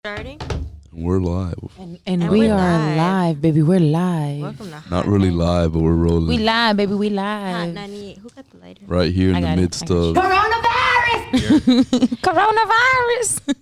Starting? We're live. And we are live, baby. We're live. Welcome to Not really live, but we're rolling. We live, baby. We Hot live. 98. Who got the lighter? Right here in the midst of Coronavirus.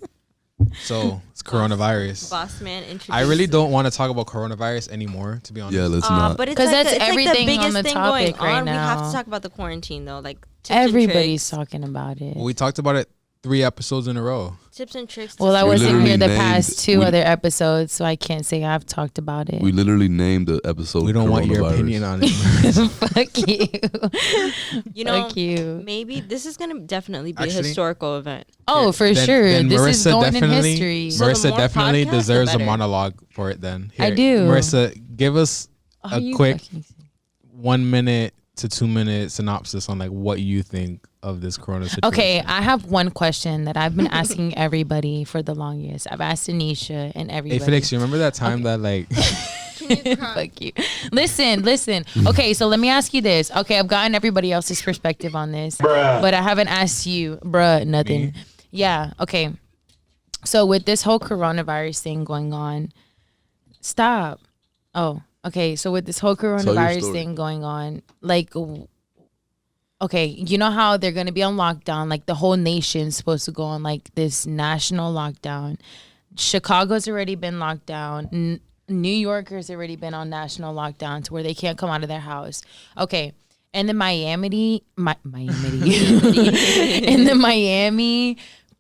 So it's coronavirus. Boss man introduced. I really don't want to talk about coronavirus anymore, to be honest. Yeah, let's not. But it's 'Cause like that's it's everything like the on biggest the thing topic going right on. We have now. to talk about the quarantine though, like tips and Everybody's tricks. talking about it. We talked about it 3 episodes in a row. Tips and tricks. Well, I We wasn't literally here the named- past 2 we- other episodes, so I can't say I've talked about it. We literally named the episode. We don't want your coronavirus. opinion on it. Fuck you. You know, Fuck you. maybe this is gonna definitely be a Actually- historical event. Oh, for Then- sure. then This is Marissa going in definitely- history. So the Marissa more definitely podcasts, the deserves a better. monologue for it then. I do. Marissa, give us Oh, a you quick fucking- 1 minute to 2 minute synopsis on like what you think of this corona situation. Okay, I have one question that I've been asking everybody for the longest. I've asked Danisha and Hey everybody. Felix, you remember that time that like Fuck you. Listen. Okay, so let me ask you this. Okay, I've gotten everybody else's perspective on this, but I haven't asked you, nothing. Me? Yeah, okay. So with this whole coronavirus thing going on, stop. Oh, okay. So with this whole coronavirus story. thing going on, like, okay, you know how they're gonna be on lockdown? Like the whole nation's supposed to go on like this national lockdown. Chicago's already been locked down. New Yorkers already been on national lockdown to where they can't come out of their house. Okay. And the Miamity, in the Miami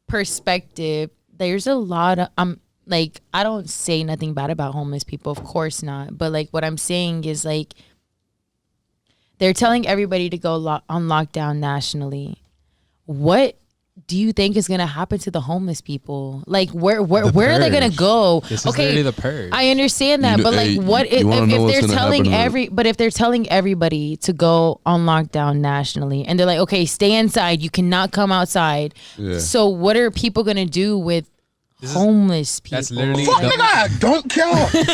perspective, there's a lot of like, I don't say nothing bad about homeless people, of course not. But like what I'm saying is like they're telling everybody to go on lockdown nationally. What do you think is gonna happen to the homeless people? Like where are they gonna purge. go? this is literally the purge. I understand that, You know- but like, hey, what you wanna know if what's they're gonna telling happen to if they're telling everybody to go on lockdown nationally, and they're like, okay, stay inside, you cannot come outside. Yeah. So what are people gonna do with This is- homeless people? That's literally Don't kill him.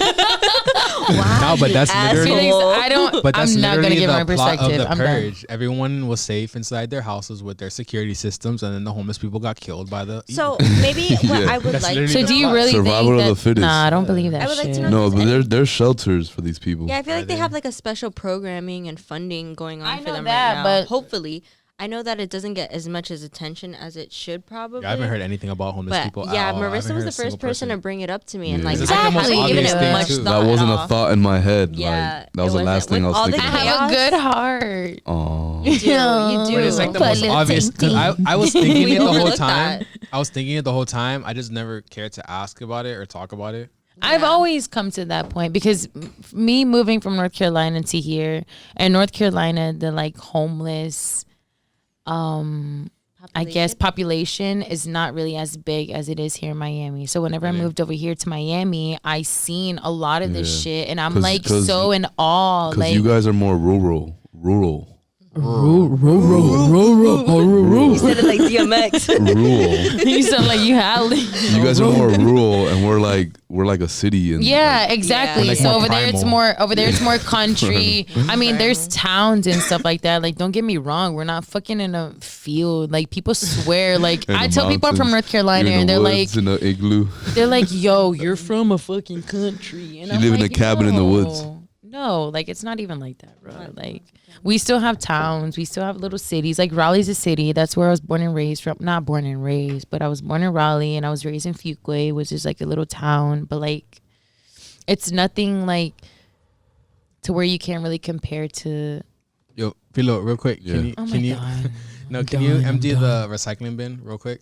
no, but that's literally Felix, I don't. But that's I'm not gonna literally give the my plot perspective. of the I'm done. purge. Everyone was safe inside their houses with their security systems, and then the homeless people got killed by the. So maybe what Yeah. I would That's like. literally So the do you plot. really Survival think of that? the fittest. Nah, I don't believe that I would like to shit. know- No, There's but there's shelters for these people. Yeah, I feel like they Are have they? like a special programming and funding going on I for know them that, right now. but- Hopefully, I know that it doesn't get as much as attention as it should probably. Yeah, I haven't heard anything about homeless But people. yeah, at all. I Marissa haven't was heard the a single first person to bring it up to me, and Yeah. like This is like the most I haven't obvious given it thing, much too. thought That wasn't at a all. thought in my head. Yeah, Like, that was it the last wasn't. thing I With was all the thinking. I have a chaos. good heart. Oh, You do. But it's like the most But obvious. let's 'Cause I was thinking We it the whole overlooked time. that. I was thinking it the whole time. I just never cared to ask about it or talk about it. I've Yeah. always come to that point because me moving from North Carolina to here, and North Carolina, the like homeless, I guess population is not really as big as it is here in Miami. So whenever I moved over here to Miami, I seen a lot of this Yeah. shit, and I'm 'Cause- like 'cause- so in awe. because Like you guys are more rural. You said it like DMX. Rural. you sound like you howling. You guys are more rural, and we're like a city. And Yeah, exactly. Yeah. Like so more over there it's primal. more country. I mean, there's towns and stuff like that. Like, don't get me wrong, we're not fucking in a field. Like, people swear. Like, in I the tell people I'm from mountains, North Carolina, you're in and the they're like, woods in the igloo. yo, you're from a fucking country. And You live in a cabin in the woods. No, like it's not even like that, bro. Like we still have towns, we still have little cities. Like Raleigh's a city. That's where I was born and raised from. Not born and raised, but I was born in Raleigh and I was raised in Fuquay, which is like a little town. But like, it's nothing like to where you can't really compare to. Yo, Philo, real quick. Yeah. Can you? Oh my Can you? god. No, can you empty the recycling bin real quick?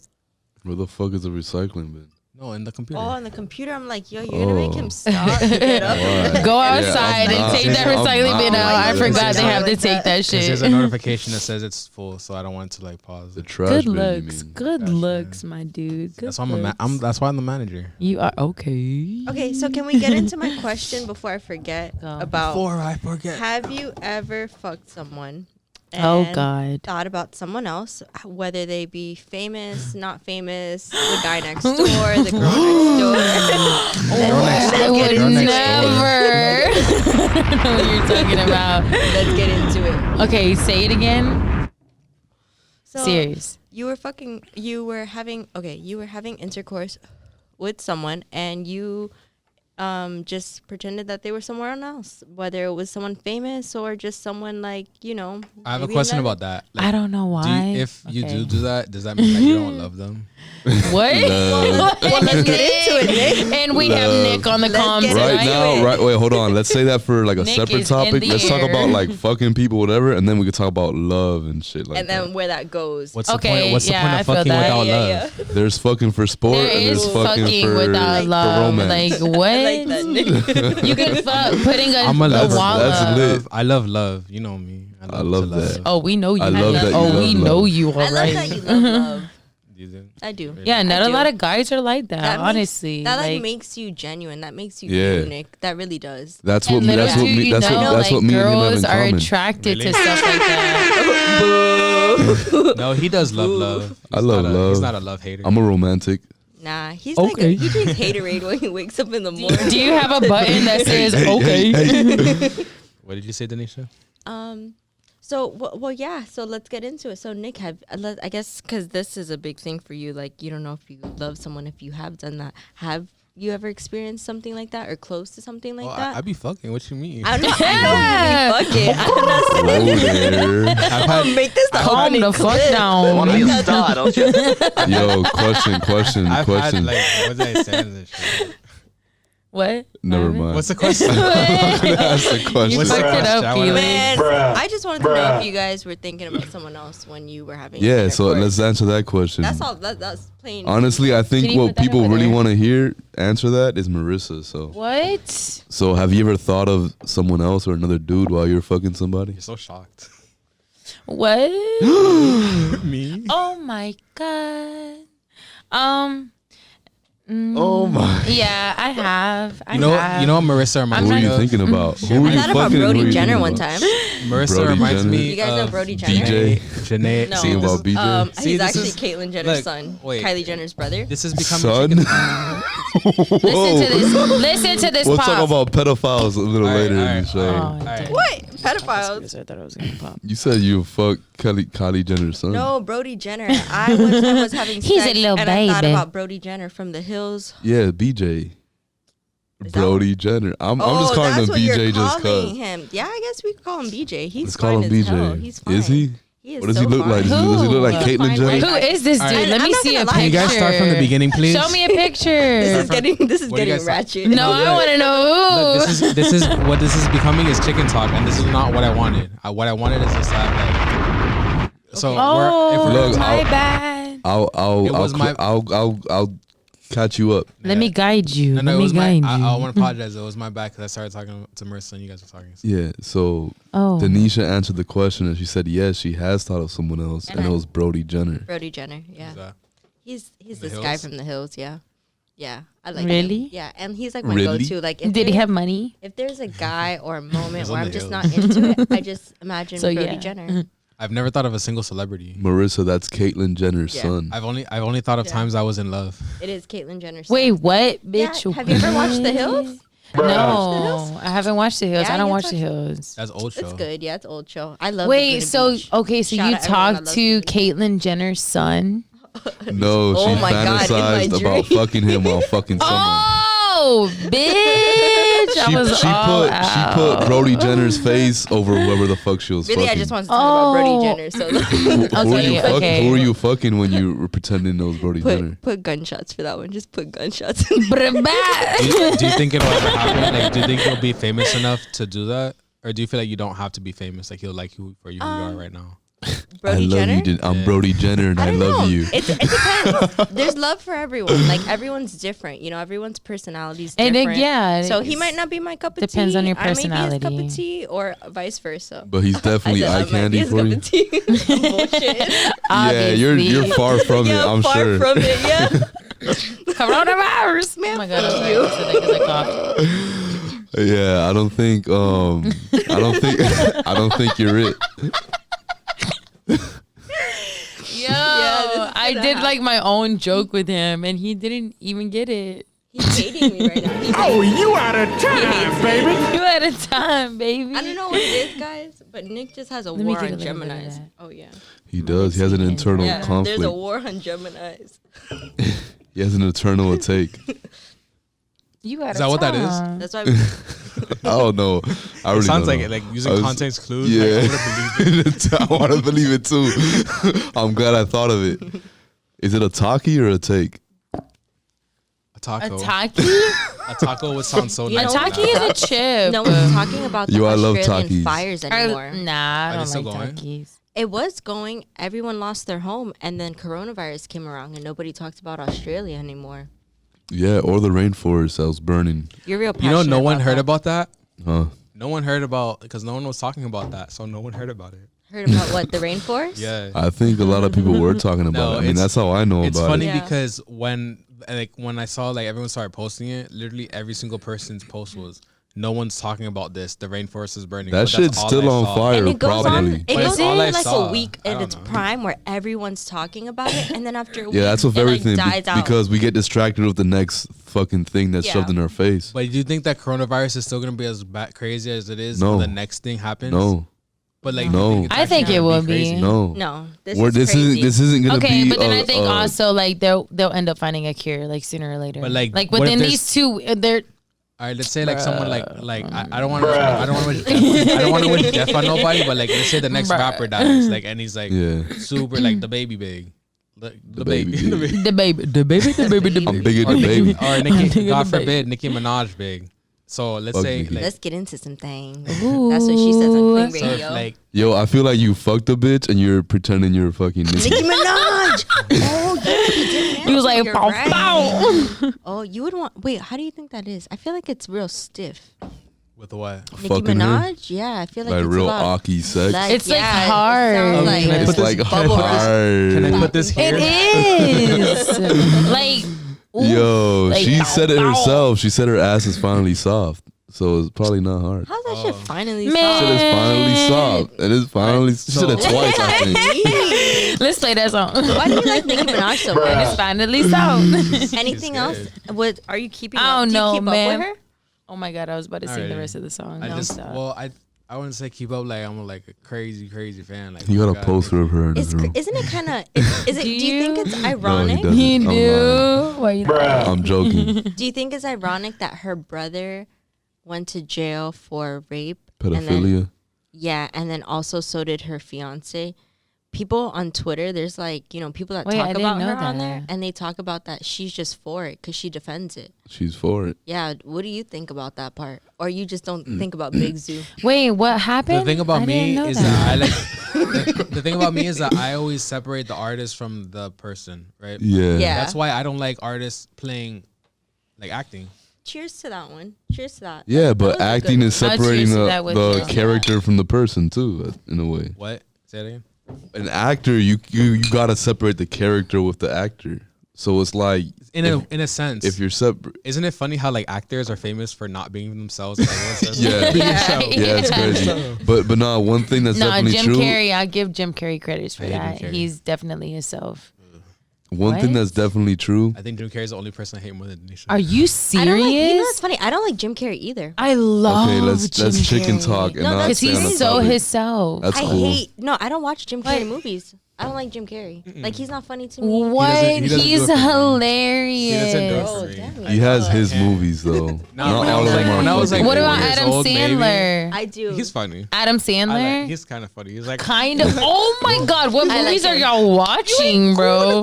Where the fuck is the recycling bin? No, in the computer. Oh, on the computer, I'm like, yo, you're gonna make Oh. him stop to get up. Why? Go Yeah, outside I'm and not- take that I'm recycling not bin doing out. I that. forgot they have to Like take that that. 'Cause there's shit. a notification that says it's full, so I don't want to like pause. The It. trash Good bin. looks, You mean? good Gotcha. looks, my dude. Good That's why I'm looks. that's why I'm the manager. You are okay. Okay, so can we get into my question before I forget Go. about? I forget. Have you ever fucked someone? Oh and God. Thought about someone else, whether they be famous, not famous, the guy next door, the girl next door. I would Girl next never. I don't know what you're talking about. Let's get into it. Okay, say it again. So Serious. you were having intercourse with someone and you just pretended that they were somewhere else, whether it was someone famous or just someone like, you know. I have a maybe question another- about that. Like, I don't know why. if you Okay. do that, does that mean that you don't love them? What? Love. Well, let's get into it, Nick. And we have Love. Nick on the Let's comms get Right into tonight. now, right? Wait, hold on. Let's say that for like a Nick separate is in topic. the Let's talk air. about like fucking people, whatever, and then we could talk about love and shit like And that. then where that goes. What's Okay, the point? What's yeah, the I point feel of fucking that. without Yeah, love? There's fucking for sport There and is there's fucking for, without for love. romance. Like what? I like that, Nick. You can fuck putting I'm a the lover. wall That's up. lit. I love love. You know me. I love to that. Oh, we know you. I love that you Oh, love we love. know you. All I love right. that you love love. You do? I do. Yeah, not I a do. lot of guys are like that. That makes- honestly, that like makes you genuine. That makes you Yeah. unique. That really does. That's and what me. little That's what do me. you That's know, what. That's like, what me and him have girls in are common. attracted Really? to stuff like that. No, he does love love. I love He's love. not a love hater. I'm a romantic. Nah, he's Okay. like he drinks haterade when he wakes up in the morning. Do you have a button that says okay? What did you say, Danisha? So well, yeah. So let's get into it. So Nick, I guess because this is a big thing for you. Like you don't know if you love someone if you have done that. Have you ever experienced something like that or close to something like that? I be fucking. What you mean? I know you fuck it. I'm not saying Whoa there. I've I'll had, make this the Calm opening the fuck clip. down. Wanna be a star, don't you? Yo, question. I've had Question. like, what did I say? in this shit? What? Never mind. What's the question? That's the You question. fucked it up, Bruh. Keely. Man, Bruh. I just wanted to know if you guys were thinking about someone else when you were having. Yeah, so intercourse. let's answer that question. That's all. That's plain. Honestly, I Can think you what put that people over really there? want to hear answer that is Marissa. So, What? so have you ever thought of someone else or another dude while you're fucking somebody? You're so shocked. What? Me? Oh my god. Oh my! Yeah, I have. You know what Marissa reminds Who are me you of? thinking about? Who are I you thought about fucking? Who are Brody you Jenner thinking one about? time. Marissa Brody reminds Jenner. me You guys know of Brody Jenner? DJ. Janae. No. Singing about BJ. See, He's this actually is- Caitlyn Jenner's look, son, wait. Kylie Jenner's brother. This is becoming Son. chicken. Listen to this. Listen to this. We'll pop. talk about pedophiles a little All right, later all in the right, show. Oh, Alright. damn. What? Pedophiles? I thought it was gonna pop. You said you fuck Kylie Jenner's son. No, Brody Jenner. I was having sex He's a little and I thought baby. about Brody Jenner from The Hills. Yeah, BJ. Is that Brody Jenner. I'm just calling him that's what you're BJ just calling cuz. him. Yeah, I guess we could call him BJ. He's Let's call fine him as hell. BJ. He's fine. Is he? He is What does so he look like? fine. Does he look like He's a Caitlyn fine Jenner? white Who guy. is this dude? And Let I'm me not see a gonna lie, picture. Can you guys start from the beginning, please? Show me a picture. This is getting What do you getting guys- ratchet. No, I want to know who. Look, this is what this is becoming is chicken talk, and this is not what I wanted. What I wanted is just to have like. So Oh, if we're Look, my bad. I'll catch you up. Let me guide you. No, Let it me was my. guide you. I want to apologize. It was my bad because I started talking to Marissa and you guys were talking. Yeah. So Oh. Danisha answered the question and she said yes, she has thought of someone else, and it was Brody Jenner. Brody Jenner. Yeah, Who's that? he's The this guy Hills? from The Hills. Yeah, yeah. I like Really? him. Yeah, and he's like my Really? go-to. Like, if Did he there- have money? If there's a guy or a moment He's where on I'm The just Hills. not into it, I just imagine So, Brody yeah. Jenner. I've never thought of a single celebrity. Marissa, that's Caitlyn Jenner's Yeah. son. I've only thought of Yeah. times I was in love. It is Caitlyn Jenner's Wait, son. what, Yeah, bitch? have you ever watched The Hills? No, I haven't watched The Hills. Yeah, I don't you watch watch- The Hills. That's old show. It's good. Yeah, it's old show. I love. Wait, Laguna so Beach. okay, so Shout you out everyone that talked loves to Laguna Beach. Caitlyn Jenner's son? No, Oh she my God, in my fantasized about dream. fucking him while fucking someone. Oh, bitch! I was all out. She put Brody Jenner's face over whoever the fuck she was Really, fucking. I just wanted to talk about Brody Oh. Jenner. So Who are you Okay, fucking? okay. Who were you fucking when you were pretending it was Brody Jenner? put gunshots for that one. Just put gunshots. Do you think it'll ever happen? Like, do you think you'll be famous enough to do that, or do you feel like you don't have to be famous? Like, he'll like you for you who you are right now. Brody I love Jenner. you. I'm Brody Jenner, and I, don't love know. you. It depends. There's love for everyone. Like everyone's different. You know, everyone's personality's And different. yeah, So he might not be my cup of tea. depends on your I may be his cup personality. of tea, or vice versa. But he's definitely eye I might be candy his for cup you. of tea. Bullshit. Yeah, you're far from it. Yeah, I'm far sure. from it. Yeah. coronavirus. Man, Oh my god, fuck I'm you. sorry. I said that 'cause I coughed. Yeah, I don't think. I don't think you're it. Yo, this is I gonna did happen. like my own joke with him, and he didn't even get it. He's hating me right now. Oh, you out of time, baby. You had a time, baby. I don't know what it is, guys, but Nick just has a me war get on a little bit of Geminis. that. Oh yeah. He does. He has an internal Yeah. conflict. There's a war on Geminis. He has an eternal take. You got Is that what that is? That's why. I don't know. I really It sounds don't like know. it, like using context clues. Yeah, Like, I would've believed it. I want to believe it too. I'm glad I thought of it. Is it a talkie or a take? A taco. A taki? A taco would sound so You A nice. know, taki is a chip. no one's talking about the Yo, I love Australian Takis. fires anymore. Nah, I Are they don't still like going? takis. It was going. Everyone lost their home, and then coronavirus came around, and nobody talked about Australia anymore. Yeah, or the rainforest that was burning. You're real You passionate. know, no one about heard that. about that. Huh? No one heard about because no one was talking about that, so no one heard about it. Heard about what, the rainforest? Yeah. I think a lot of people were talking about No, it. I mean, it's- that's how I know It's about funny Yeah. because when I saw like everyone started posting it, literally every single person's post was no one's talking about this. The rainforest is burning. it. That But that's shit's all still I on saw. fire, And it goes probably. on. It But goes it's all on I like saw. a week I at don't its know. prime, where everyone's talking about it, and then after a week, Yeah, that's with it, everything like, dies out. because we get distracted with the next fucking thing that's Yeah. shoved in our face. But do you think that coronavirus is still gonna be as crazy as it is No. when the next thing happens? No, But like, No. do you think it's I think actually it gonna will be. crazy? no, No, this Where is this crazy. isn't. This isn't gonna Okay, be. but then I think also like they'll end up finding a cure like sooner or later. But, like, what if within there's- these two, they're All right, let's say like someone like I don't want to wish death on nobody, but like let's say the next Bruh. rapper dies, like and he's like Yeah. super like the baby big, the baby baby, big. the baby, the baby, the baby, the I'm baby. bigger than baby. or I'm Nicki, thinking God the baby. forbid, Nicki Minaj big. So let's Fuck say Nicki. like, Let's get into some things. That's what she says on Queen so if, Radio. like Yo, I feel like you fucked a bitch and you're pretending you're fucking Nicki. Nicki Minaj. Oh, yeah, He was like, you're pow, right. pow. Oh, you would want. Wait, how do you think that is? I feel like it's real stiff. with what? Nicki Fucking her? Minaj. Yeah, I feel like Like it's real a lot. aki sex. It's, like, it hard. sounds like Can I It's put this- like can I put this- hard. Can I put this here? It is like. ooh, Yo, like, she pow, said it pow. herself. She said her ass is finally soft, so it's probably not hard. How's that shit finally Man. She said solved? it's finally soft. It is finally. She said it twice, I think. Let's play that song. Why do you like Nicki Minaj so much? It's finally sound. Anything else? What are you keeping? I up? don't Do you know, keep man. up with her? Oh my god, I was about to sing the Alrighty. rest of the song. I No, just stop. I wouldn't say keep up like I'm like a crazy fan. Like You oh got my a God. poster of her in his room. Isn't it kind of? Is it? Do you think it's ironic? doesn't. He I'm knew. Why you I'm joking. Do you think it's ironic that her brother went to jail for rape? And then, Pedophilia. yeah, and then also so did her fiance. People on Twitter, there's like, people that Wait, I talk didn't about know her on that. there, and they talk about that she's just for it because she defends it. She's for it. Yeah, what do you think about that part? Or you just don't Mm. think about Big Zoo? Wait, what happened? The thing about I didn't me know is that I like the thing about me is that I always separate the artist from the person, right? Yeah. Yeah. That's why I don't like artists playing like acting. Cheers to that one. Cheers to that. Yeah, That but was a acting good is I'll separating choose that with the you. character from the person too, in a way. What? Say that again. An actor, you gotta separate the character with the actor. So it's like In a sense, if you're separate, isn't it funny how like actors are famous for not being themselves? Like, yeah, yeah, it's crazy. But no, one thing that's No, definitely Jim true. Carrey. I give Jim Carrey credits for I hate that. Jim Carrey. He's definitely himself. One thing What? that's definitely true. I think Jim Carrey's the only person I hate more than Danisha. Are you I don't like, serious? it's funny. I don't like Jim Carrey either. I love. Okay, let's Jim chicken Carrey. talk and No, not Because stay on the he's so topic. himself. That's I cool. I don't watch Jim Carrey movies. I don't like Jim Carrey. Like, he's not funny to me. What? he doesn't do He's it for me. hilarious. He doesn't do it Oh, for me. damn He it. has his can't. movies though. No, Not when I all was of like- them are when I was, fucking like, What good. about 4 years Adam old, maybe. Sandler? I do. He's funny. Adam Sandler? He's kind of funny. He's like Kind of. Oh my God. What I like movies are him. y'all watching, bro?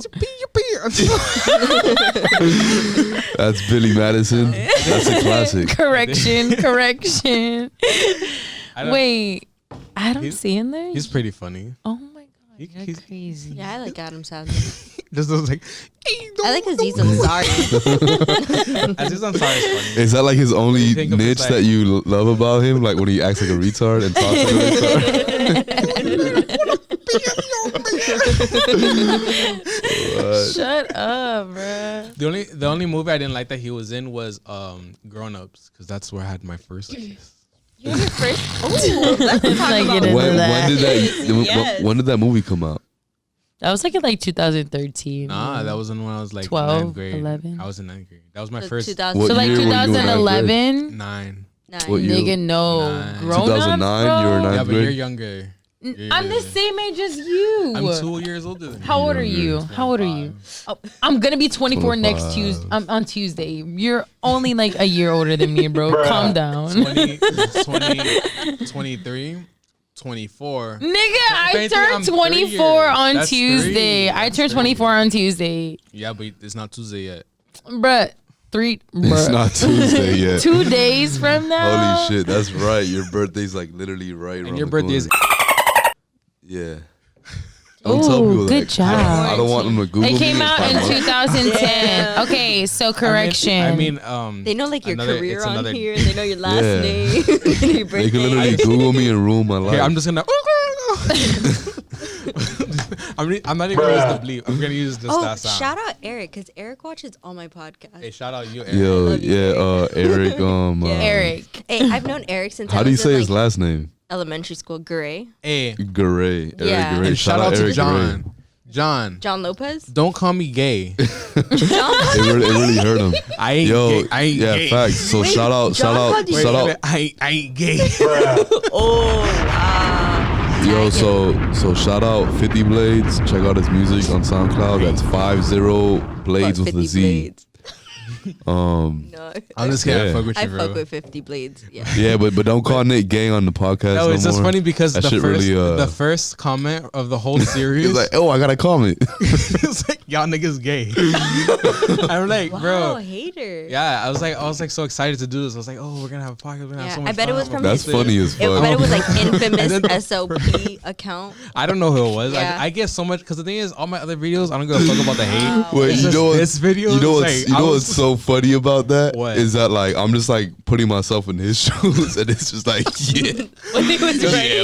That's Billy Madison. That's a classic. Correction. Correction. I don't- Wait. Adam He's- Sandler? He's pretty funny. Oh my God. He- You're he's- crazy. Yeah, I like Adam Sandler. Just was like, I like Aziz Ansari. Aziz Ansari is funny. Is that like his only Think of his, niche like- that you love about him? Like when he acts like a retard and talks like a retard? Shut up, bro. The only movie I didn't like that he was in was Grown Ups because that's where I had my first kiss. You're your first. Oh, let's talk Like, about get into When that. did that? Yes. When did that movie come out? That was like in like 2013. Nah, that was when I was like 12, 9th grade. 11. I was in 9th grade. That was my So first 2000. What So like year were you in ninth grade? 2011. 9. Nine. What year? Nigga, no. Nine. Grown 2009, up, you were bro? ninth Yeah, but grade? you're younger. I'm the same age as you. I'm 2 years older than you. How old are you? How old are you? Oh, I'm gonna be 24 next Tuesday. On Tuesday. You're only like a year older than me, bro. Calm down. 23, 24. Nigga, I turned 24 on That's Tuesday. 3. I turned 24 on Tuesday. Yeah, but it's not Tuesday yet. Bruh. It's not Tuesday yet. 2 days from now. Holy shit, that's right. Your birthday's like literally right around And your the birthday is. corner. Yeah. Don't tell Ooh, people good that. job. I don't want them to Google It came me. out in 2010. Okay, so correction. I mean, They know like your career it's on another- here. They know your last Yeah. name, your birthday. They can literally Google me and ruin my life. Here, I'm just gonna. I'm not even gonna use the bleep. I'm gonna use just Oh, that sound. shout out Eric because Eric watches all my podcasts. Hey, shout out you, Eric. Yo, love you, yeah, Eric. Eric. Hey, I've known Eric since How I do you was say in, his like, last name? elementary school. Gray. Hey, Garay. Eric Yeah. Garay. and shout out to Eric John. Garay. John, Lopez. don't call me gay. It really hurt him. I ain't Yo, gay. I ain't yeah, gay. facts. So Wait, shout out, John called you shout gay? out. I ain't gay. Oh, Yo, so shout out 50 Blades. Check out his music on SoundCloud. That's 50 Blades with a Z. Blades. No, I'm just kidding. Yeah. I fuck with you, I bro. fuck with 50 Blades. Yeah. Yeah, but don't call Nick gay on the podcast. No, it's just more. funny because That the shit first, really, the first comment of the whole series He's like, oh, I got a comment. it's like y'all niggas gay. I'm like, Wow, bro. hater. Yeah, I was like so excited to do this. I was like, oh, we're gonna have a podcast. We're gonna have Yeah, so I much bet it fun. was from That's his- funny as I bet fuck. it was like And infamous then- SOP account. I don't know who it was. Yeah. I get so much because the thing is, all my other videos, I don't give a fuck about the hate. Wait, It's you just know what? this video? You know is what's like, you I know was- what's so funny about that? What? Is that like I'm just like putting myself in his shoes, and it's just like yeah. When he was ready.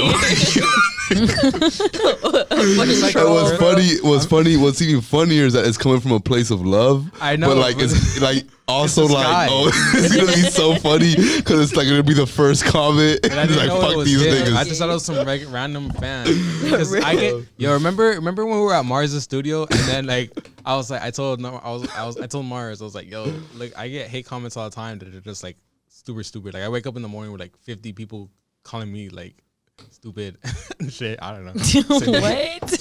Fucking like, troll. What's funny? What's even funnier is that it's coming from a place of love. I know, but like but it's like also it's a like sky. oh, it's gonna be so funny because it's like gonna be the first comment. And I It's didn't like know it fuck was these him. niggas. I just thought it was some random fan. Because I get remember when we were at Mars' studio and then like I was like I told Mars I was like yo look I get hate comments all the time that are just like stupid. Like I wake up in the morning with like 50 people calling me like stupid and shit. I don't know. What?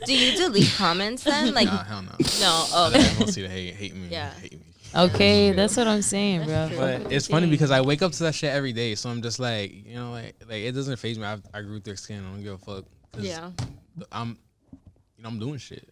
Do you delete comments then? Like, Nah, hell no. no. I Okay. don't see the hate me. Yeah. Hate me. Okay, that's what I'm saying, bro. But it's funny because I wake up to that shit every day, so I'm just like, you know, like it doesn't faze me. I grew thick skin. I don't give a fuck. 'Cause Yeah. I'm doing shit.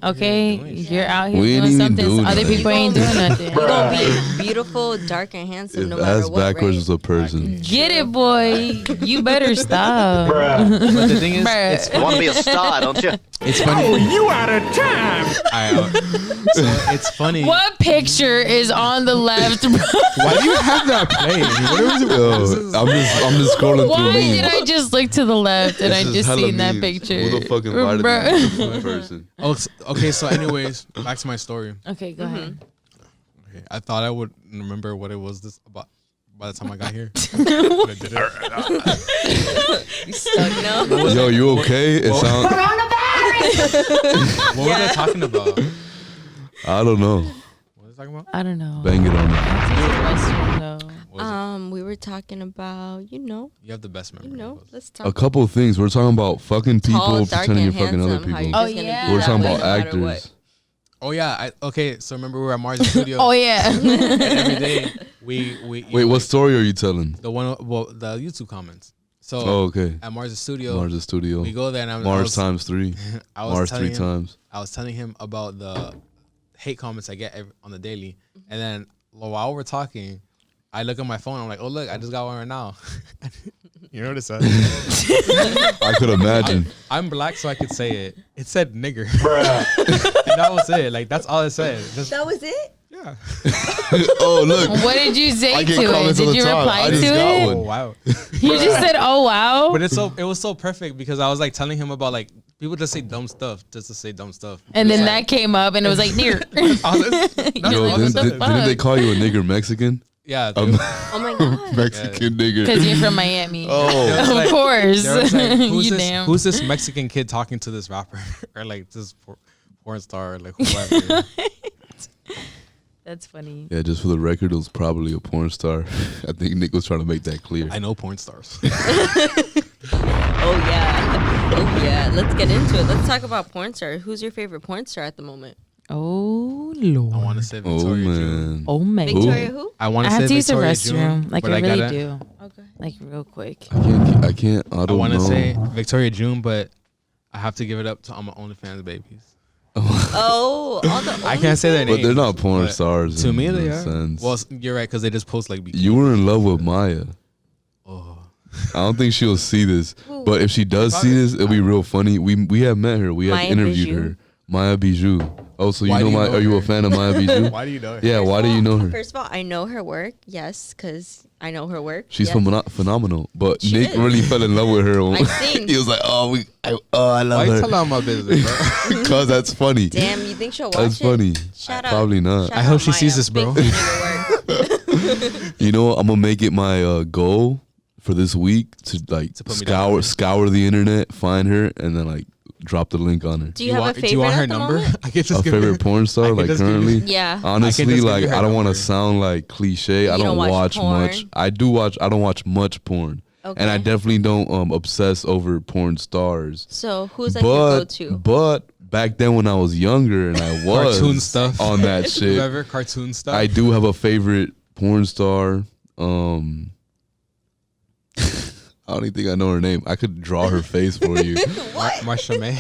Okay, you're out here We ain't doing even something. doing So other nothing. people ain't doing nothing. You're gonna be beautiful, dark, and handsome If no matter ass what. backwards Right? is a person. Get it, boy. You better stop. But the thing is, Bruh. it's You want to be a star, don't you? it's funny. Oh, you out of time. So it's funny. What picture is on the left, bro? Why do you have that playing? Yo, I'm just scrolling Why through did memes. I just look to the left and I This is just hella seen that memes. picture? Who the fuck invited Bruh. me? This person. Oh, okay. So, anyways, back to my story. Okay, go ahead. Okay, I thought I would remember what it was this about by the time I got here. But I didn't. You stuck now? Yo, you okay? It sounds. What was I talking about? What I don't know. was I talking about? I don't know. Bang it on it. Restroom, though. What was We were talking about, it? You have the best memory. let's A talk. couple of things. We're talking about fucking people Tall, dark, pretending and you're fucking other handsome. How you people. Oh, just gonna yeah. be We're that talking way about no matter what. actors. Oh yeah. Okay. So remember we were at Mars Studio. Oh, yeah. And every day we Wait, what story are you telling? the one the YouTube comments. So Oh, okay. at Mars Studio, Mars Studio. we go there and Mars times 3. I was Mars telling 3 him, times. I was telling him about the hate comments I get on the daily, and then while we're talking, I look at my phone. I'm like, oh look, I just got one right now. You notice that? I could imagine. I'm black, so I could say it. It said nigger, and that was it. Like that's all it said. Just, That was it? yeah. Oh, look. What did you say I to get it? comments all Did the you time. reply I to just got it? one. Oh wow. You just said, oh, wow. But it was so perfect because I was like telling him about like people just say dumb stuff just to say dumb stuff. And then It's that came up and it was like, near. all this- that's Yo, all didn't, it said. didn't they call you a nigger Mexican? Yeah. Um, Oh my god. Mexican nigger. Because you're from Miami. Oh, There was Of like- course. there was like, You damn. who's this Mexican kid talking to this rapper or like this porn star or like whoever? That's funny. yeah, just for the record, it was probably a porn star. I think Nick was trying to make that clear. I know porn stars. Oh yeah. Oh yeah. Let's get into it. Let's talk about porn star. Who's your favorite porn star at the moment? Oh Lord. I want to say Oh Victoria June. man. Oh man. Victoria who? I want I to have say to use the Victoria restroom. June, Like but I really gotta, do. Okay. Like real quick. I can't. I I don't want know. to say Victoria June, but I have to give it up to all my OnlyFans babies. Oh, all the. I can't say their names. But they're not porn but stars. To in me, that they are. sense. Well, you're right because they just post like. You were in love with Maya. Oh. I don't think she'll see this, but if she does see this, it'll be real funny. We have met her. We have Maya interviewed Bijou? her. Maya Bijou. Oh, so you Why know do you Maya? know Are you a her? fan of Maya Bijou? Why do you know her? Yeah. Why do you know her? First of all, I know her work. Yes, because I know her work. She's yes. phenomenal. But She Nick is. really fell in love with her. I've seen. He was like, I Why love you her. telling all my business, bro? Cause that's funny. Damn, you think she'll watch That's it? funny. Shout out. Probably not. Shout I hope out she sees Maya. this, bro. Big fan of your work. You know, I'm gonna make it my goal for this week to like To put me down. scour the internet, find her, and then like drop the link on her. Do you have want, a favorite do you want her at the number? moment? I can just A give favorite porn I star can like just give you- currently? Yeah. Honestly, just give like you her I don't want to number. sound like cliche. I You don't don't watch watch much. porn? I do watch. I don't watch much porn, Okay. and I definitely don't obsess over porn stars. So who's like your But go-to? but back then when I was younger and I was Cartoon stuff. on that shit, Whoever cartoon stuff. I do have a favorite porn star. I don't even think I know her name. I could draw her face for you. Marsha May.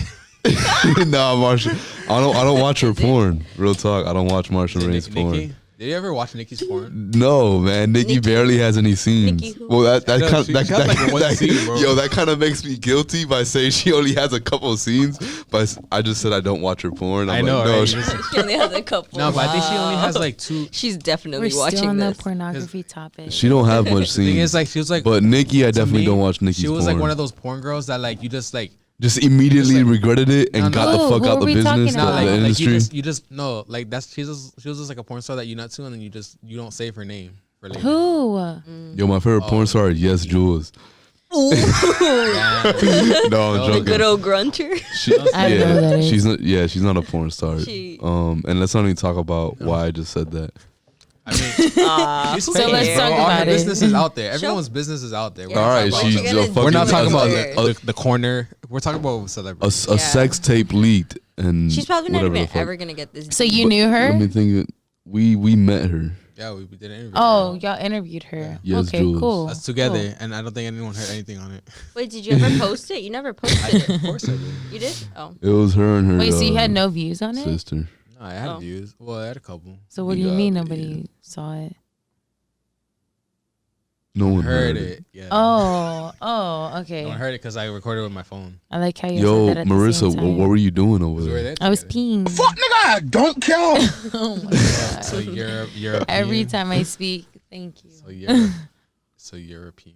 Nah, Marsha. I don't watch her porn. Real talk. I don't watch Marsha Ray's porn. Nikki. Did you ever watch Nikki's porn? No, man. Nikki Nikki- barely has any scenes. Nikki who? Well, that She does. kind She has like one scene, bro. yo, that kind of makes me guilty by saying she only has a couple of scenes. But I just said I don't watch her porn. I know, right? she- She only has a couple. No, but I think she only has like two. She's definitely We're watching still on this. the pornography topic. she don't have much The thing is, scenes. like, she was like. But Nikki, I to definitely me, don't watch Nikki's She was porn. like one of those porn girls that like you just like. Just immediately Just like- regretted it and No, got no. the fuck Who out are the we business, talking the, about? Like the industry. you just no, like that's she was just like a porn star that you nut to, and then you don't save her name for later. Who? Yo, my favorite porn star is Yes Jules. Yeah. No, I'm The joking. good old grunter. She, I don't know who that is. she's not. Yeah, she's not a porn star. She- And let's not even talk about why I just said that. I mean, she's So famous, let's bro. talk All her about it. business is out there. Everyone's business is out there. We're All not right, talking she's about- You're a gonna- fucking. We're not talking about Weird. the corner. We're talking about a celebrities. Yeah. sex tape leaked, and She's probably not whatever even the fuck. ever gonna get this. So you knew her? Let me think. We met her. Yeah, we did an interview. Oh, y'all interviewed her. Yes, okay, Jules. cool. That's together, Cool. and I don't think anyone heard anything on it. Wait, did you ever post it? You never posted it. Of course I did. You did? Oh. It was her and her. Wait, so you had no views on it? sister. No, I had Oh. views. Well, I had a couple. So what do you mean nobody saw it? No one Heard it. Yeah. Oh, No okay. one heard it because I recorded with my phone. I like how you Yo, said that at the Marissa, same time. what were you doing over We were there? there I was together. peeing. Nigga, don't care. Oh my god. So European. Every time I speak, thank you. So European.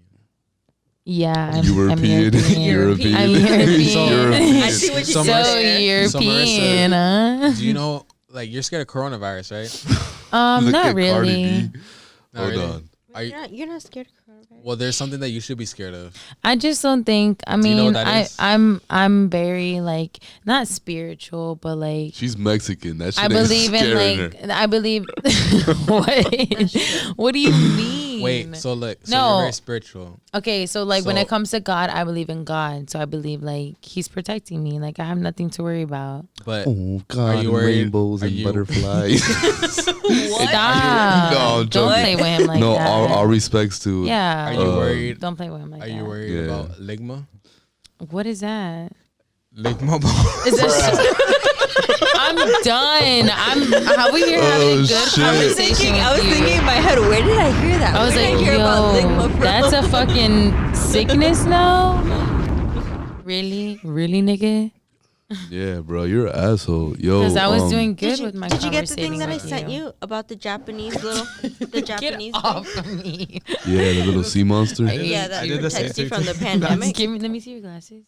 Yeah, I'm European. European. I'm European. European. I see what you So So said there. European, huh? Do you know, like, you're scared of coronavirus, right? Look at Not Cardi really. B. Not Hold really. on. Are you, You're not scared of coronavirus? well, there's something that you should be scared of. I just don't think. I you know mean, what that is? I'm very like not spiritual, but like She's Mexican. That shit I ain't believe in scaring like her. I believe. What? What do you mean? Wait, so look, so No. you're very spiritual. Okay, so like when So- it comes to God, I believe in God. So I believe like He's protecting me. Like I have nothing to worry about. But Oh God, you and worried? rainbows Are and you- butterflies. Stop! No, I'm Don't joking. play with him like no, that. all respects to. Yeah. are you worried? Don't play with him like Are that. you worried Yeah. about ligma? What is that? Ligma. Is that? I'm done. How we here having Oh, a good shit. conversation I with was you. thinking in my head, where did I hear that? I was Where like, did I hear about ligma yo, from? that's a fucking sickness now? Really? Really, nigga? Yeah, bro, you're an asshole. Yo, Because I was doing good Did you, with my did you get the thing conversating that I with sent you about the Japanese the Get Japanese off thing? of me. Yeah, the little sea monster. Yeah, that I did the same protects you thing from the too. pandemic. Let me see your glasses.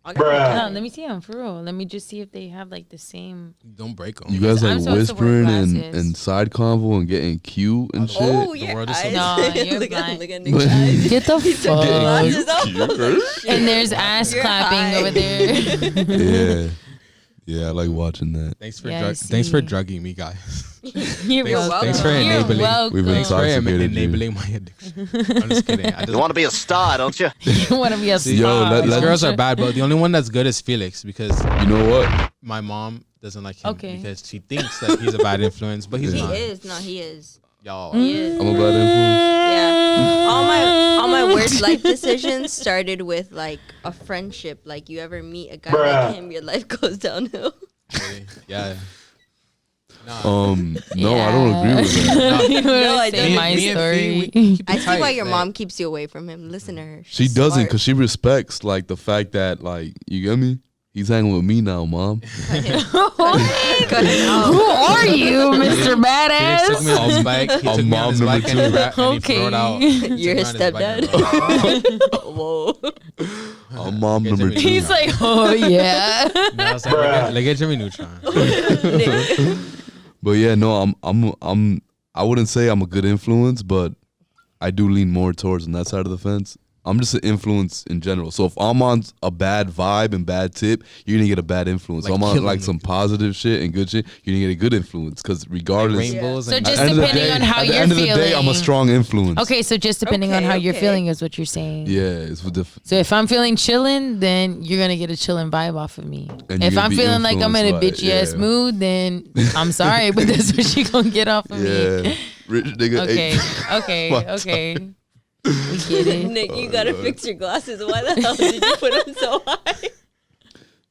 Okay. No, let me see them for real. Let me just see if they have like the same. Don't break them. You guys I'm like supposed to wear whispering glasses. and side convo and getting cute and shit. Oh The yeah, world is so eyes. No, you're look blind. at look at Nick's eyes. Get the He took his fuck. glasses off. And there's ass You're clapping high. over there. Yeah. Yeah, I like watching that. Thanks for Yeah, I thanks for see. drugging me, guys. You're welcome. Thanks for You're enabling. welcome. We've Thanks for intoxicated you. enabling my addiction. I'm just kidding. I You just, want to be a star, don't you? You want to be a See, star. let- these let- girls are bad, but the only one that's good is Felix because You know what? my mom doesn't like him Okay. because she thinks that he's a bad influence, but he's He not. is. No, he is. Y'all. He is. I'm a bad influence. Yeah. All my worst life decisions started with like a friendship. Like you ever meet a guy like him, your life goes downhill. Really? Yeah. Nah. No, I don't agree with that. You know No, what I I'm saying? don't. My Me and story. Fee, we keep I it see tight, why your like- mom keeps you away from him. Listen to her. She She's doesn't smart. because she respects like the fact that like you get me. He's hanging with me now, mom. Cut it out. Who are you, Mr. Felix took me Badass? on his bike. He took me on mom his number bike and he, and he Okay. rode out. You're his Took me on his bike stepdad. and rode out. Whoa. I'm mom Get number Jimmy 2. He's like, oh yeah. No, I was like, look at Jimmy Neutron. But yeah, no, I wouldn't say I'm a good influence, but I do lean more towards on that side of the fence. I'm just an influence in general. So if I'm on a bad vibe and bad tip, you're gonna get a bad influence. Like so I'm on killing like it. some positive shit and good shit, you're gonna get a good influence. Because regardless, Rainbows So and just at the end of the depending day- on how at the you're end of the day, I'm a feeling. strong influence. Okay, so just depending on Okay, how you're okay. feeling is what you're saying. Yeah, it's with the So if I'm feeling chilling, then you're gonna get a chilling vibe off of me. And If you're gonna I'm be feeling like I'm in a influenced by bitchy it, ass yeah. mood, then I'm sorry, but that's what she gonna get off of me. yeah, rich nigga. Okay, ate- okay, okay. We get it. Nick, you gotta fix your glasses. Why the hell did you put them so high?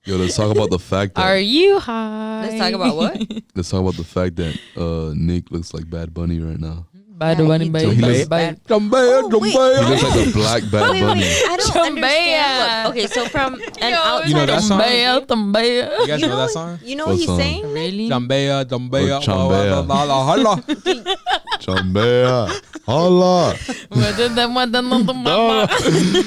Yo, let's talk about the fact that Are you high? Let's talk about what? let's talk about the fact that Nick looks like Bad Bunny right now. By the Yeah, money, he baby. do. Bye, He bye. Oh, wait. He looks like the black Bad Wait, Bunny. I don't Chambea. understand. Look, okay, so from an outside You know that song? Tambaya, tambaya. You guys you know know that song? You know What what he's song? saying? Really? Chambea, Chambea, Oh, Chambea. holla. Chambea, holla.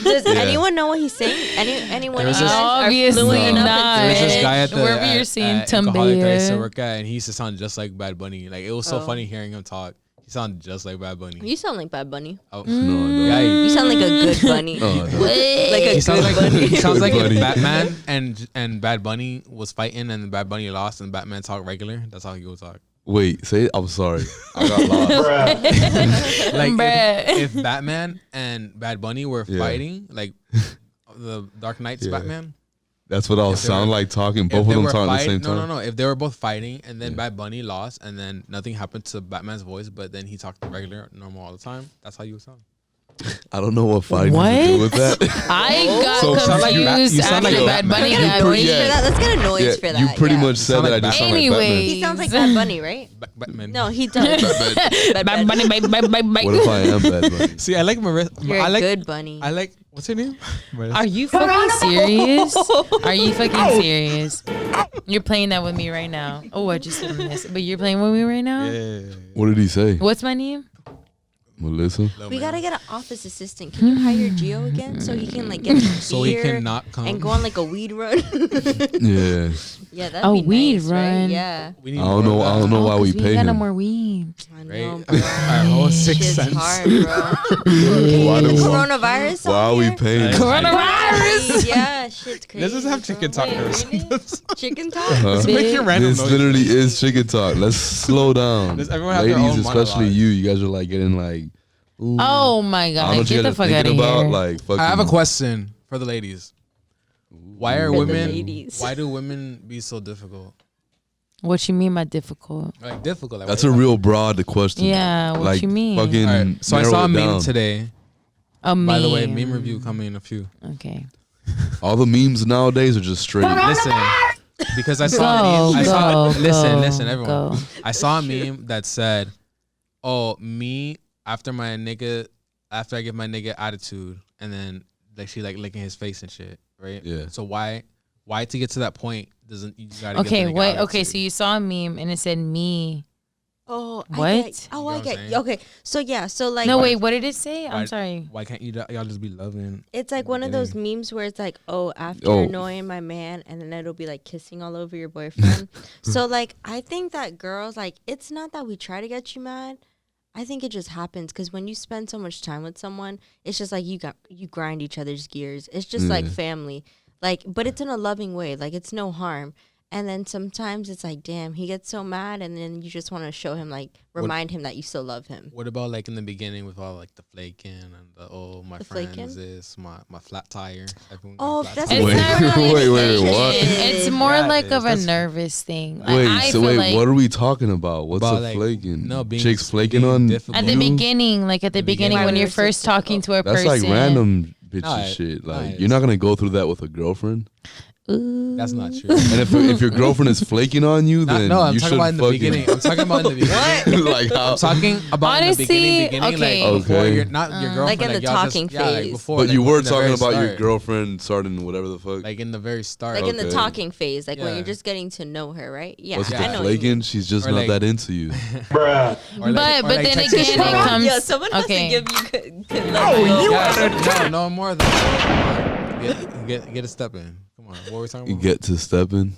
Does anyone know what he's saying? Anyone There was of you this- guys are Obviously fluent enough not. in There's this Spanish? guy at the Wherever you're seeing Alcoholic that I used to Tambaya. work at, and he used to sound just like Bad Bunny. Like it was so Oh. funny hearing him talk. He sounded just like Bad Bunny. You sound like Bad Bunny. Oh, No, yeah, You he, sound like a good bunny. no. Like a he sounds good like bunny. he sounds like if Bunny. Batman and Bad Bunny was fighting and Bad Bunny lost and Batman talked regular. That's how he would talk. Wait, say it. I'm sorry. I got lost. Like Bruh. if Batman and Bad Bunny were Yeah. fighting, like the Dark Knight's Yeah. Batman. That's what I'll If they sound were- like talking. If Both of they them were talking at the fighting- same time. No. If they were both fighting and then Yeah. Bad Bunny lost and then nothing happened to Batman's voice, but then he talked regular, normal all the time, that's how you would sound. I don't know what fighting has to do with that. I got So- Sound like confused you sound after like Bad Batman. Bunny Let's get got a noise yeah. for that. Let's get a noise for that. you pretty yeah. much said sound that. I like just sound Batman. like He sounds like Bad Bunny, right? Batman. No, he does. Bad Bunny, bye, bye, bye, bye. Batman. What if I am Bad Bunny? See, I like Marissa. You're I a like. good bunny. I like. What's her name? Marissa. Are you fucking serious? Are you fucking serious? You're playing that with me right now. Oh, I just did this. But you're playing with me right now? Yeah. What did he say? What's my name? Melissa? We gotta get an office assistant. Can you hire Gio again so he can like get some So he beer cannot come. and go on like a weed run? Yeah. Yeah, that'd A be weed nice, right? run. Yeah, We need I don't more know. of I that. don't know why we Because pay ain't got no him. more weed. I Right? know, bro. Our whole 6 Shit's cents. hard, bro. Why do- Coronavirus. Why are we paying? Coronavirus. Yeah, shit's crazy. Let's just have chicken talk Wait, or really? something. Chicken talk. Huh? Let's make your random This noise. literally is chicken talk. Let's slow down. Does everyone have their Ladies, own especially monologue? you guys are like getting like, ooh. Oh my I don't know god. what you Get the guys fuck are out of thinking about. here. Like, fucking, I have a question for the ladies. Why are For the women? ladies. Why do women be so difficult? What you mean by difficult? Like difficult. Like, That's what a the real broad question. Yeah, what like, you mean? Fucking fuck? All right, so I narrow saw a it meme down. today. A meme. By the way, meme review coming in a few. Okay. All the memes nowadays are just straight. Listen, because I saw a meme. I saw. Go, Listen, everyone. go. I saw a meme that said, "Oh, me after I give my nigga attitude, and then like she like licking his face and shit, right? Yeah. So why to get to that point doesn't you gotta Okay, get the nigga wait. Okay, attitude? so you saw a meme and it said me. Oh, What? I get. Oh, You know I what I'm get. saying? Okay, so yeah, so like. No, wait. What did it say? Why- I'm sorry. Why can't y'all just be loving? It's like one of those memes where it's like, oh, after Oh. annoying my man, and then it'll be like kissing all over your boyfriend. So like, I think that girls like, it's not that we try to get you mad. I think it just happens because when you spend so much time with someone, it's just like you grind each other's gears. It's just like Yeah. family, like, but it's in a loving way. Like it's no harm. And then sometimes it's like, damn, he gets so mad, and then you just want to show him, like, remind him that you still love him. What about like in the beginning with all like the flaking and my The friends flaking? is my flat tire. Everyone Oh, got a flat that's tire. It's Wait, not really wait, flaking. what? It's more Yeah, like it of is. a nervous thing. Like, Wait, I so feel wait, like what are we talking about? What's About, a like, flaking? no, being- Chicks flaking being on difficult. at the you? beginning, like at the The beginning beginning. when Why you're was it first talking to a That's person. like random bitchy Nah, shit. Like nah, you're not gonna go through that with a girlfriend. Ooh. That's not true. And if your girlfriend is flaking on you, then No, I'm you talking should about in the fucking beginning. I'm talking about in the beginning. like how. I'm talking about in the Honestly, beginning, okay. like before Okay. you're not your girlfriend. Like in the y'all talking just, yeah, like phase. before, But like, you were in the talking very about your start. girlfriend starting whatever the fuck. Like in the very start. Like in the Okay. talking phase, like when Yeah. you're just getting to know her, right? Yeah, What's I the know what you flaking? mean. She's just Or not like- that into you. Bruh. Or like- But or like then texting again, shit. it comes. Yo, someone okay. has to give you good Yeah, no more than get a step in. Come on, what were we talking You about? get to stepping.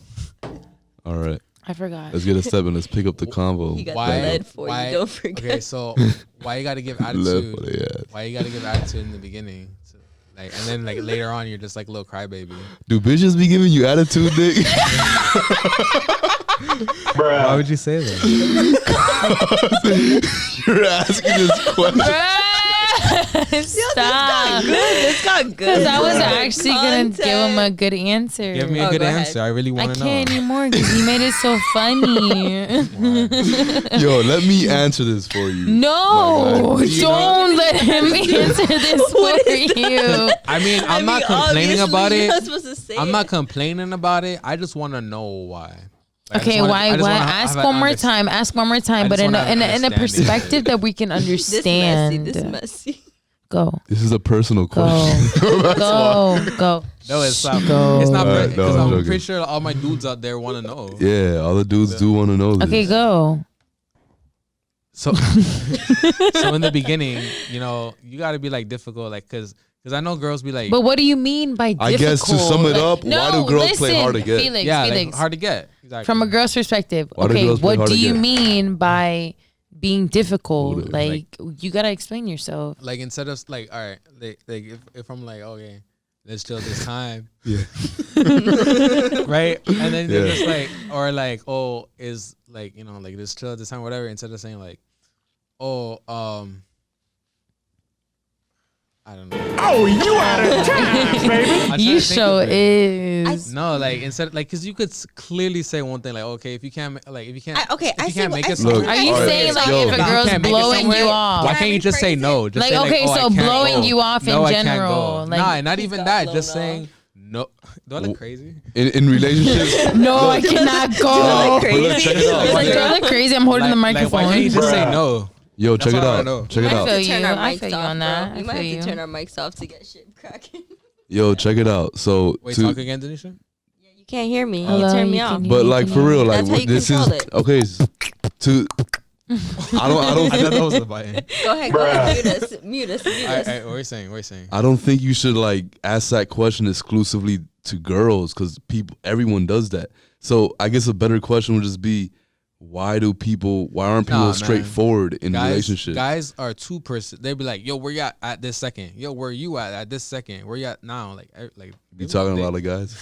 All right, I forgot. let's get a step in. Let's pick up the convo. He got Why- the lead for why- you. Don't forget. Okay, so why you gotta give Left attitude? for the ass. Why you gotta give attitude in the beginning? So, like, and then like later on, you're just like a little crybaby. Do bitches be giving you attitude, Nick? Bruh. would you say that? You're asking this question. Stop. This got good. Because I was bro. actually going to give him a good answer. Give me a Oh, good go ahead. answer. I really I want to know. can't anymore because he made it so funny. Yo, let me answer this for you. No, God. don't let him answer this for you. I mean, I'm not complaining obviously, about you're it. not supposed to say I'm it. not complaining about it. I just want to know why. Like, I just Okay, wanna- why? I just Why? wanna Ask have an one more underst- time. Ask one more time, I but just in a, wanna in a, in a understand it. perspective that we can This understand. messy. This messy. Go, This is a personal go, question. go. No, it's not. Go. It's not Alright, because no, I'm I'm joking. pretty sure all my dudes out there want to know. Yeah, all the dudes do want to know this. Okay, go. So, so in the beginning, you know, you got to be like difficult, like because I know girls be like, But what do you mean by difficult? I guess to sum it up, why do girls play hard to get? Felix, yeah, like, Felix, hard to get. Exactly. from a girl's perspective, Why do okay, girls play what hard do to you get? mean by being difficult? Hold it. Like, you gotta explain yourself. like instead of like, all right, like if I'm like, okay, let's chill this time, Yeah. right? And then they're Yeah. just like, or like, oh, is like, you know, like let's chill this time, whatever. Instead of saying like, oh, I don't know. Oh, you out of time, baby. I'm trying You to think show of it. is. No, like instead, like, cause you could clearly say one thing, like, okay, if you can't, like, if you can't, Okay, if I you see can't what- make I it see what Look, you're Are you Alright, saying like yo. if a You girl's can't make it blowing somewhere, you off? why Can I can't you just say rephrase no? it? Just Like, say, okay, oh, I so can't blowing go. you off in No, I can't general, go. like- nah, not even got that. blown Just off. saying no. Do I look crazy? In relationships, No, I cannot go. crazy? look, check it out. Like, do I look crazy? I'm holding the Like, microphone. why can't you just say Bruh. no? Yo, That's check it all I out. know. Check it I out. feel To turn you. our I mics feel you off, on bro. that. We I might feel have you. to turn our mics off to get shit cracking. Yo, check it out. So Wait, to, talk again, Danisha. You can't hear me. Hello, you turn me you off. can- but like for real, like That's how you this is control it. okay. To I don't I thought that was the button. Go ahead, Bruh. mute us. All right, what are you saying? What are you saying? I don't think you should like ask that question exclusively to girls because everyone does that. So I guess a better question would just be, why aren't people Nah, man. straightforward in relationships? Guys are two person. They'd be like, yo, where you at this second? Yo, where you at this second? Where you at now? Like You talking about like guys?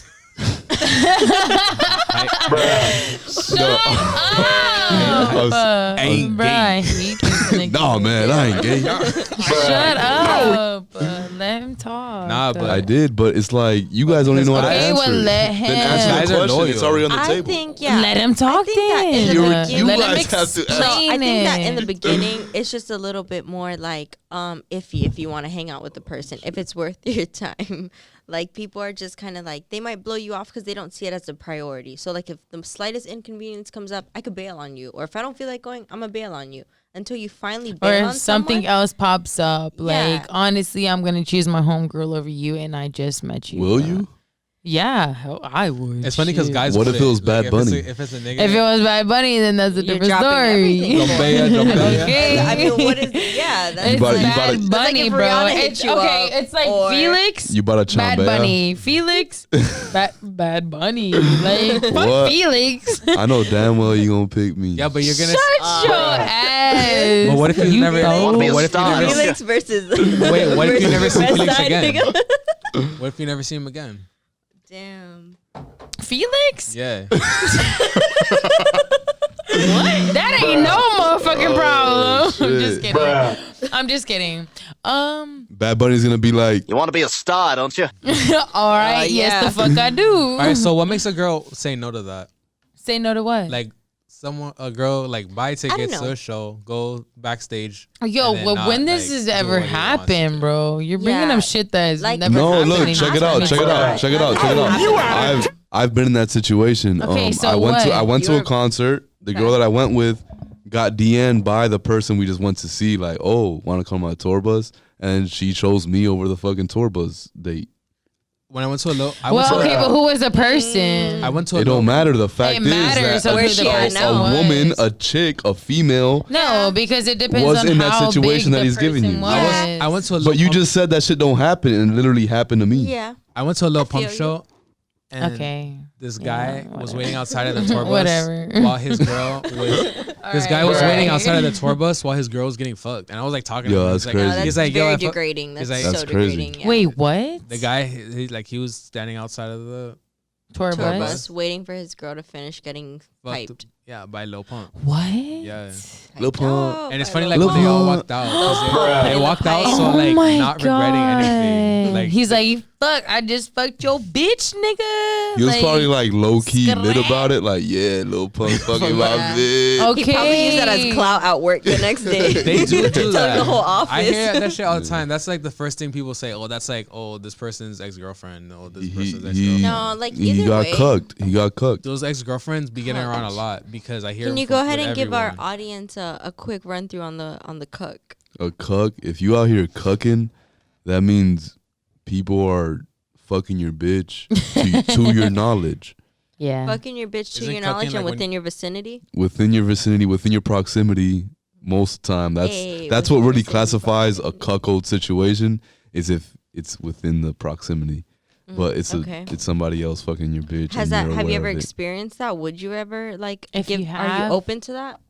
Shut No. up, Ain't bruh. I hate this nigga. No, man, I ain't gay. Shut up. Let him talk. Nah, but I did, but it's like you guys don't even know how to Okay, answer. well, let him. Then answer Guys the are question. loyal. It's already on the I table. think, yeah. Let him talk I think that in then. the You Let him guys have to explain No, I think that in the it. beginning, it's just a little bit more like iffy if you want to hang out with the person, if it's worth your time. Like people are just kind of like, they might blow you off because they don't see it as a priority. So like if the slightest inconvenience comes up, I could bail on you. Or if I don't feel like going, I'm going to bail on you until you finally bail Or on if something someone. else pops up, like Yeah. honestly, I'm gonna choose my homegirl over you, and I just met you. Will bruh. you? Yeah, hell, I would. it's funny because Shit. guys. What put if it was like, Bad Bunny? If it's a nigga. If it was Bad Bunny, then that's a You're different dropping story. everything. Dombeya. Okay. I mean, what is, yeah, that's It's You about- you Bad about- That's Bunny, like if bro. Rihanna hit It's you okay. up, It's like or- Felix. You bought a Bad Chambea? Bunny, Felix, Bad Bunny, like fuck What? Felix. I know damn well you gonna pick me. Yeah, but you're gonna. Shut your ass. But what if you never? know? Wanna be a What if you star. never? Felix versus. Wait, what if you never see versus Felix West Side again? nigga. What if you never see him again? Damn. Felix? Yeah. What? That ain't no motherfucking problem. I'm just shit. kidding. Bruh. I'm just kidding. Bad Bunny's gonna be like, You want to be a star, don't you? All right. yeah. Yes, the fuck I do. All right. So what makes a girl say no to that? Say no to what? Like a girl like buy tickets know. to a show, go backstage. Yo, and then well, not, when this like, has do ever what he wants to happened, do. bro, you're bringing Yeah. up shit that has Like, never no, happened. look, in check it out, check it out, check it out, check it out. I've been in that situation. Okay, so I went to a You're- concert. The girl that I went with got DN'd by the person we just went to see. Like, oh, want to come on a tour bus? And she chose me over the fucking tour bus date. When I went to a low, Well, okay, but who was the person? I went to a It don't matter. The fact It is matters that who the person a was. woman, a chick, a female. No, because it depends Was on in that how situation big that the he's giving person you. was. I went to a But you just said that shit don't happen, and it literally happened to me. Yeah. I went to a little feel pump you. show. And Okay. this guy was whatever. waiting outside of the tour bus Whatever. while his girl was. This guy was waiting outside of the tour bus while his girl was getting fucked, and I was like talking to Yo, him. that's He's crazy. No, Like, that's he's like, very yo, degrading. That's, like- so That's crazy. degrading. Yeah. Wait, what? the guy, he was standing outside of the Tour Tour bus? bus waiting for his girl to finish getting fucked, piped. yeah, by Lil Pump. What? Yeah, Lil Pump. Oh, and it's by funny Lil like when they all Pump. walked out, 'cause they Bruh. walked out Oh so like my not regretting anything. God. Like He's like, fuck, I just fucked your bitch, nigga. He was probably like low key lit scrap. about it. Like, yeah, Lil Pump fucking my bitch. Okay. He probably used that as clout at work the next day. they do Telling that. the whole office. I hear that shit all the time. That's like the first thing people say. Oh, that's like, oh, this person's ex-girlfriend. Oh, this person's ex-girlfriend. No, like, he either got way. cooked. He got cooked. Those ex-girlfriends be getting around a lot because I hear. Can you from- go ahead with and give our everyone. audience a quick run through on the cook? A cuck. If you out here cucking, that means people are fucking your bitch to your knowledge, Yeah. Fucking your bitch to Isn't your cucking knowledge like and when- within your vicinity. within your vicinity, within your proximity. Most of the time, that's Hey, what within really the same classifies a proximity. cuckold situation. Is if it's within the proximity, but it's okay. it's somebody else fucking your bitch. Has and that? you're Have you aware ever of it. experienced that? Would you ever like? If you Are have- you open to that?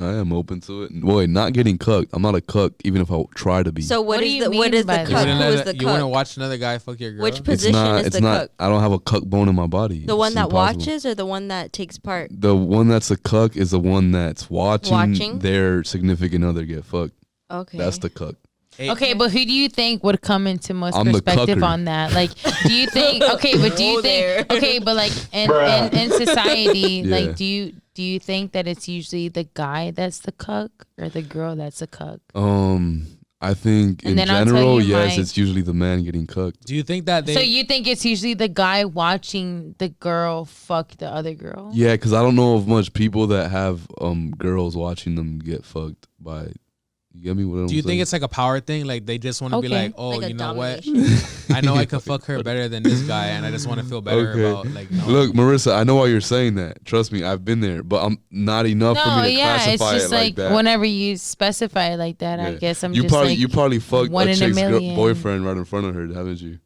I am open to it. Wait, not getting cucked. I'm not a cuck, even if I try to be. So What do is you the what mean is the by cook? that? Who is the You want to cook? watch another guy fuck your girl? Which it's position not. is It's the not. cook? I don't have a cuck bone in my body. The one It's that impossible. watches or the one that takes part? The one that's a cuck is the one that's watching, Watching? their significant other get fucked. Okay. That's the cuck. Hey, Okay, but who do you think would come into most I'm the perspective cucker. on that? Like, do you think? Okay, but do you Whoa think? there. Okay, but like in Bruh. in society, Yeah. like, do you think that it's usually the guy that's the cuck or the girl that's a cuck? I think And in then I'll tell general, you yes, my- it's usually the man getting cucked. Do you think that they? So you think it's usually the guy watching the girl fuck the other girl? Yeah, because I don't know of much people that have girls watching them get fucked by. You get me? What I'm do you think saying? it's like a power thing? Like they just want to be Okay. like, oh, Like a you know what? domination. I know I can fuck her better than this guy, and I just want to feel better Okay. about like. No. Look, Marissa, I know why you're saying that. Trust me, I've been there, but I'm not enough for No, me to yeah, it's classify just it like like that. whenever you specify it like that, I Yeah. guess I'm you just probably like you probably fucked one a in a chick's million. boyfriend right in front of her, haven't you?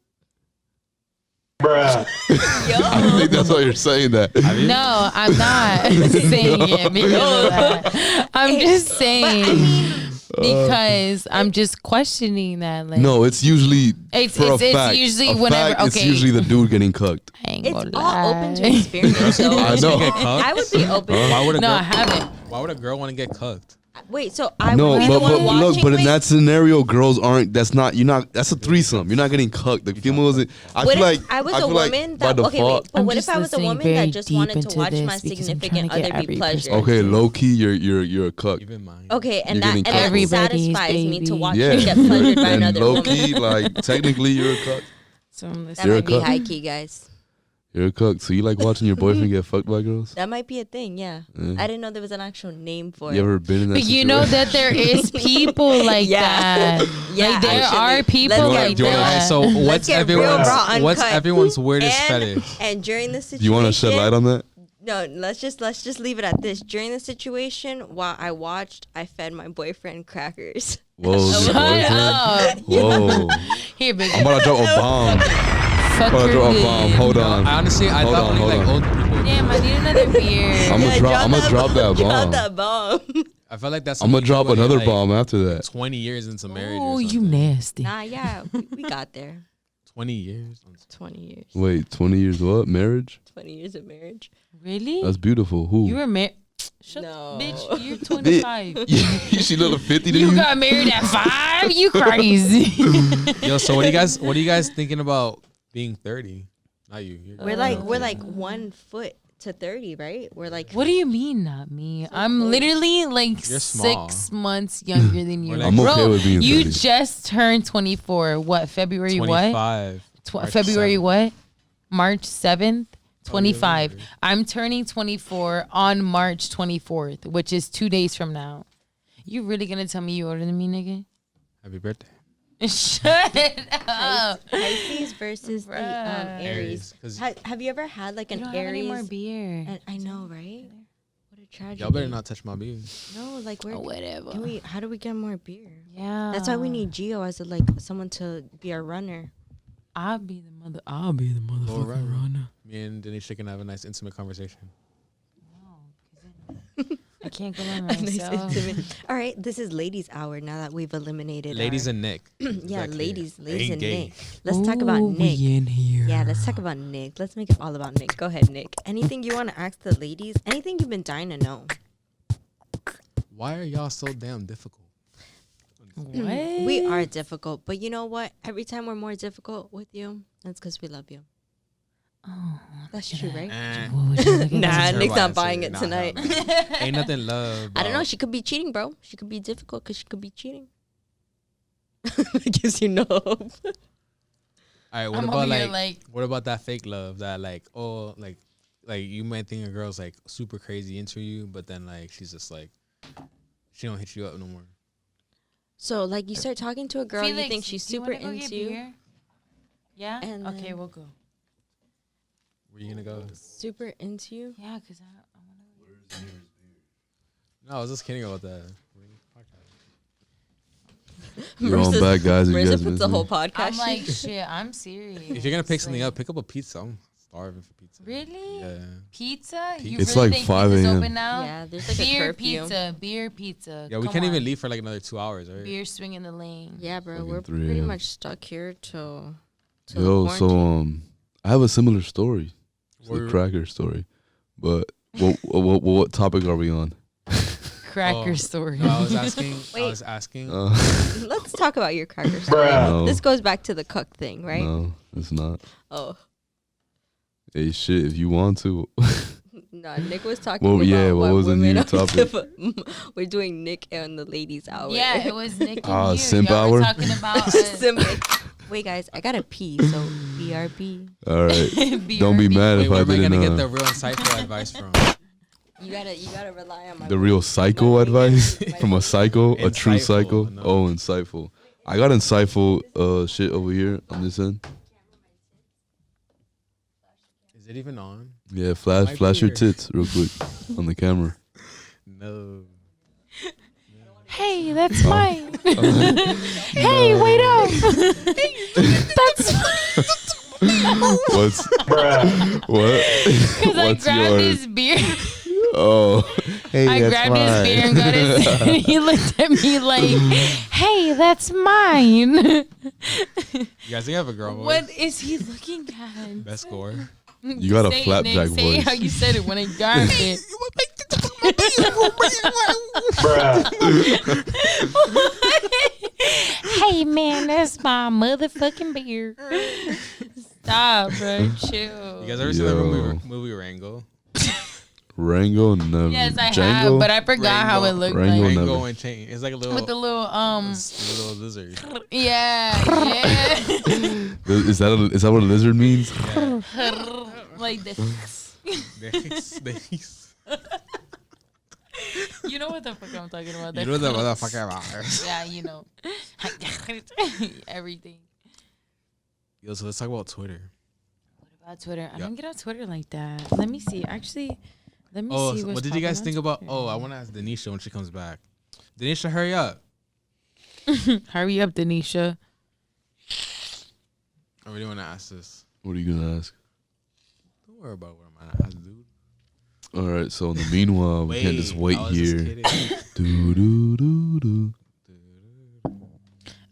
Bruh. I think that's why you're saying that. No, I'm not saying it because of that. I'm just saying because I'm just questioning that. Like, No, it's usually It's- for it's- a it's fact. usually A whenever- fact, It's okay. usually the dude getting cooked. I ain't It's gonna all open to lie. experience. So I know. Get cucked? I would be open. Why would a No, girl? I haven't. Why would a girl want to get cucked? Wait, so I No, would be but, the one but watching. look, but in Wait, that scenario, girls aren't. That's not. You're not. That's a threesome. You're not getting cucked. The female isn't. I what feel if like I was I a feel like woman by that okay, default. wait, but I'm what just if I was a listening woman very that just deep wanted to into watch this my because I'm significant trying to get other be every pleasured? Okay, low key, you're a cuck. Even mine. Okay, and You're that getting and that Everybody's satisfies me to baby. watch Yeah, you get pleasured by and another low woman. key, like technically, you're a cuck. So I'm That listening. You're a might be cuck. high key, guys. You're a cuck. So you like watching your boyfriend get fucked by girls? That might be a thing. Yeah, Yeah. I didn't know there was an actual name for You it. ever been in that? But you know situation? that there is people like Yeah. that. Yeah, like there actually. are people Let's like get real. that. Alright, so what's get real everyone's raw, what's uncut. everyone's weirdest and, fetish? and during the situation, Do you want to shed light on that? No, let's just leave it at this. During the situation, while I watched, I fed my boyfriend crackers. Whoa, your Shut boyfriend? up. Whoa! Here, baby. I'm about to drop a bomb. Fuck I'm about to your drop a bomb. good. Hold on. I honestly, I Hold thought on, only hold like on. old people. Damn, I need another beer. I'm gonna drop that Drop bomb. that bomb. I feel like that's. I'm gonna something drop you do when another you're, like, bomb after that. 20 years into marriage. Oh, or you something. nasty. Nah, yeah, we got there. 20 years. 20 years. Wait, 20 years what? Marriage? 20 years of marriage. Really? That's beautiful. Who? You were married. Shut No. bitch, you're 25. She little 50 to You you? got married at 5? You crazy. Yo, so what are you guys thinking about being 30? Not you. We're like 1 foot to 30, right? We're like What do you mean, not me? I'm literally like You're small. 6 months younger than you. We're like- I'm okay Bro, with being you 30. just turned 24. What, February what? 25. March February 7th. what? March 7th? 25. younger. I'm turning 24 on March 24th, which is 2 days from now. You really gonna tell me you older than me, nigga? Happy birthday. Shut up. Pisces versus the Bruh. Aries. 'Cause Have you ever had like You an don't have any more Aries? beer. And I know, right? What a tragedy. y'all better not touch my beer. No, like where? Oh, whatever. Can we? How do we get more beer? Yeah. That's why we need Gio as someone to be our runner. I'll be the motherfucking runner. runner. Me and Danisha can have a nice intimate conversation. I can't go by Nice myself. intimate. All right, this is ladies' hour. Now that we've eliminated Ladies our, and Nick. yeah, Exactly. ladies Ain't and gay. Nick. Let's talk about Ooh, Nick. We in here. Yeah, let's talk about Nick. Let's make it all about Nick. Go ahead, Nick. Anything you want to ask the ladies? Anything you've been dying to know? Why are y'all so damn difficult? What? We are difficult, but you know what? Every time we're more difficult with you, that's because we love you. Oh, That's true, right? what would you look at? Nah, That's a Nick's terrible not buying answer. it tonight. Nah, ain't nothing love. I don't know. about- She could be cheating, bro. She could be difficult because she could be cheating. It gives you no hope. All right, what I'm about over here like what about that fake love that like you might think a girl's like super crazy into you, but then like she's just like she don't hit you up no more. So, like, you start talking to a girl, you Felix, think she's do you super wanna go get into you. beer? Yeah. And Okay, then- we'll go. Where you gonna go? Super into you. Yeah, cause I wanna. No, I was just kidding about that. You're on back, guys. If you Marissa guys puts the missed whole me. podcast. I'm like shit. I'm serious. If you're gonna pick something Like, up, pick up a pizza. I'm starving for pizza. Really? Yeah. Pizza? You It's really like think 5 pizza's a.m. open now? yeah, there's like a Beer curfew. pizza. Beer pizza. Yeah, we Come can't even on. leave for like another 2 hours, right? Beer swing in the lane. Yeah, bro, Fucking we're 3 pretty a.m. much stuck here till Yo, so quarantine. I have a similar story. It's the Word. cracker story. But what topic are we on? Cracker Oh, story. No, I was asking. Wait. I was asking. Let's talk about your cracker story. Bruh. No, This goes back to the cook thing, right? no, it's not. Oh, Hey, shit, if you want to. no, Nick was talking Well, about yeah, what was the women new are topic? different. We're doing Nick and the ladies hour. Yeah, it was Nick and Ah, you. simp Y'all were hour? talking about Simply. Wait, guys, I gotta pee, so BRB. All right. Don't be mad Wait, if where I am I didn't. gonna get the real insightful advice from? You gotta rely on my The real psycho advice My from a wingman. psycho, a true Insightful, psycho. no. Oh, insightful. I got insightful shit over here on this end. Is it even on? Yeah, Might flash be your here. tits real quick on the camera. No. Hey, that's mine. Hey, wait up. That's What's Bruh. what? because I What's grabbed yours? his beer. Oh, hey, I that's grabbed his mine. beer and got his. He looked at me like, "Hey, that's mine." You guys think I have a girl voice? What is he looking at? Best score. You got a Say it, flapjack Nick. Say voice. how you said it when I grabbed it. Bruh. Hey man, that's my motherfucking beer. Stop, bro. Chill. You guys ever seen the Yo. movie Rango? Rango, never. Yes, I Django? have, but I forgot how it Rango. looked Rango like. never. Rango and Chain. It's like a little, With the little little lizard. yeah. Is that what a lizard means? Yeah. Like the you know what the fuck I'm talking about. You know the motherfucker about. Yeah, you know. Everything. Yo, so let's talk about Twitter. What about Twitter? I Yeah. don't get on Twitter like that. Let me see. Actually, let me Oh, see so what's what did you guys popping think on about? Twitter. Oh, I want to ask Danisha when she comes back. Danisha, hurry up. Hurry up, Danisha. I really want to ask this. What are you gonna ask? Don't worry about what I'm gonna ask, dude. All right. So in the meanwhile, we can't just wait I was just here. kidding. Do do do do.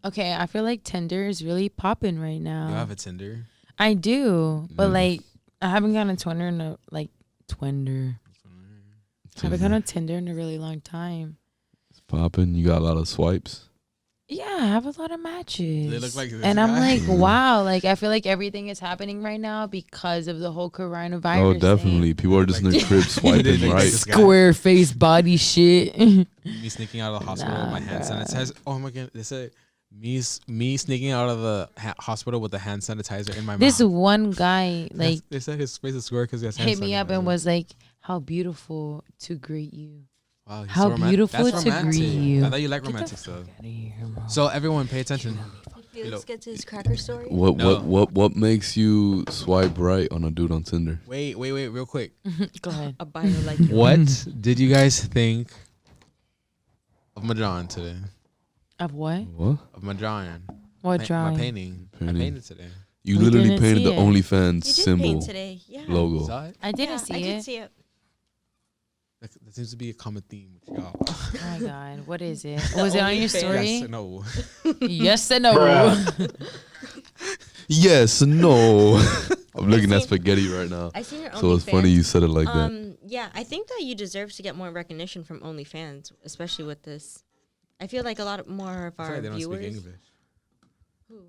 Okay, I feel like Tinder is really popping right now. You have a Tinder? I do, but like I haven't gone on Twitter in a Twinder. I haven't gone on Tinder in a really long time. It's popping. You got a lot of swipes. Yeah, I have a lot of matches. They look like this and I'm guy? like, wow, like I feel like everything is happening right now because of the whole coronavirus. Oh, definitely. People are just in their crib swiping They look like right. this guy. Square face body shit. Me sneaking out of the hospital with Nah, my hand bruh. sanitizer. Oh my god! They said me sneaking out of the hospital with the hand sanitizer in my This mouth. one guy like They said his face is square because he has hand hit me up and sanitizer. was like, "How beautiful to greet you." Wow, he's how so beautiful That's to romantic. greet you. I thought you like Get the romantic stuff. Outta here, bro. So everyone, pay attention. Felix gets his cracker story. What makes you swipe right on a dude on Tinder? Wait, real quick. Go ahead. A bio like yours. What did you guys think of my drawing today? Of what? What? Of my drawing. What My drawing? painting. I Painting. painted today. You We literally didn't painted see the it. OnlyFans You did symbol paint today. Yeah. logo. Saw it? I didn't Yeah, see I it. did see it. That seems to be a common theme with y'all. Oh my god, what is it? Was it on your OnlyFans. story? Yes, no. Yes and no. Bruh. Yes, no. I'm looking at seen- spaghetti right now. I seen your So it's funny you said it like that. Yeah, I think that you deserve to get more recognition from OnlyFans, especially with this. I feel like a lot more of I feel our like they don't speak viewers. English.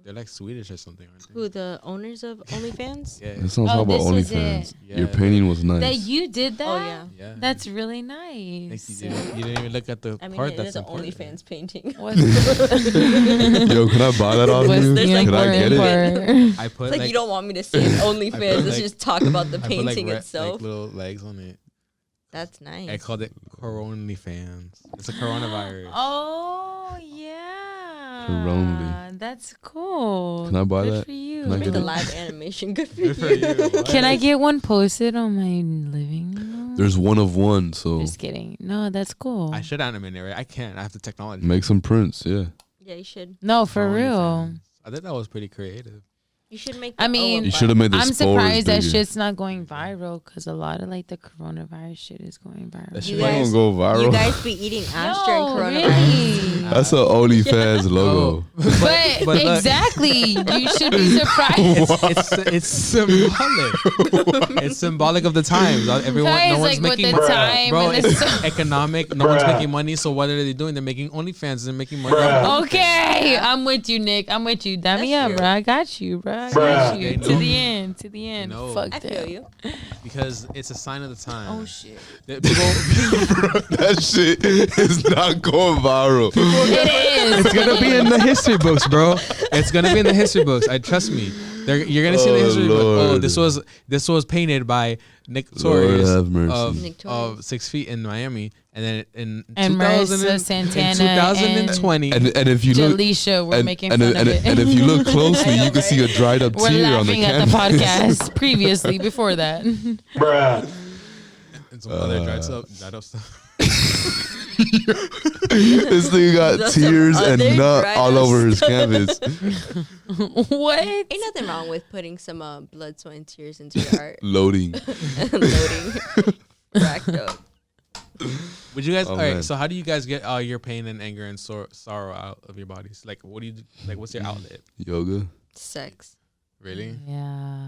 They're like Swedish or something, aren't they? Who, the owners of OnlyFans? Yeah. Let's not Oh, talk about this was OnlyFans. it. Your Yeah. painting was nice. That you did that? Oh yeah. Yeah. That's really Thank nice. you. You didn't even look at the I mean, part it that's is an important. OnlyFans painting. What's Yo, can I buy that off what's you? the There's like Can I get important it? part? I put It's like, you don't want me to say it's OnlyFans. Let's like- just talk about the I put painting like itself. little legs on it. That's nice. I called it Coronlyfans. It's a coronavirus. Oh yeah. Coronally. That's cool. Can I buy Good that? for you. Can I Make get the it? live animation. Good for Good for you. you. What? Can I get one posted on my living room? There's one of one, so Just kidding. No, that's cool. I should animate it, right? I can't. I have the technology. make some prints. Yeah. Yeah, you should. No, for real. OnlyFans. I think that was pretty creative. You should make. I mean, You should have made the I'm spores surprised that bigger. shit's not going viral because a lot of like the coronavirus shit is going viral. That You shit not guys- gonna go viral. You guys be eating ass during No, coronavirus. really. That's an OnlyFans logo. But, but look- exactly, you should be surprised. It's symbolic. It's symbolic of the times. Everyone, Guys, no one's like with making the Bruh. time Bro, and the it's economic. No one's Bruh. making money. So what are they doing? They're making OnlyFans. They're making money. Bruh. off Okay, I'm with you, Nick. I'm with you. Damn me That's up, true. bro. I got you, bro. I Bruh. got you. They To know. the end. To the end. know. Fuck I that. feel you. because it's a sign of the time. Oh shit. That people, That shit is not going viral. It is. it's gonna be in the history books, bro. It's gonna be in the history books. I trust me. You're gonna see the Oh, history book. Oh, Lord. this was painted by Nick Lord Torius have mercy. Torius. of 6 Feet in Miami, and then in And 2000 Marissa in Santana 2020. And if you look, Jaleisha, we're and, making and, fun and, of it. and if you look closely, you can see a dried up We're tear on the laughing at the canvas. podcast previously before that. Bruh. and some other dried up stuff. This thing got That's some tears and other nut dried all up over his canvas. What? Ain't nothing wrong with putting some blood, sweat, and tears into your art Loading. and loading. Racked up. Would you guys? Oh, all right. man. So how do you guys get your pain and anger and sorrow out of your bodies? Like, what do you do? Like, what's your outlet? Yoga. Sex. Really? Yeah.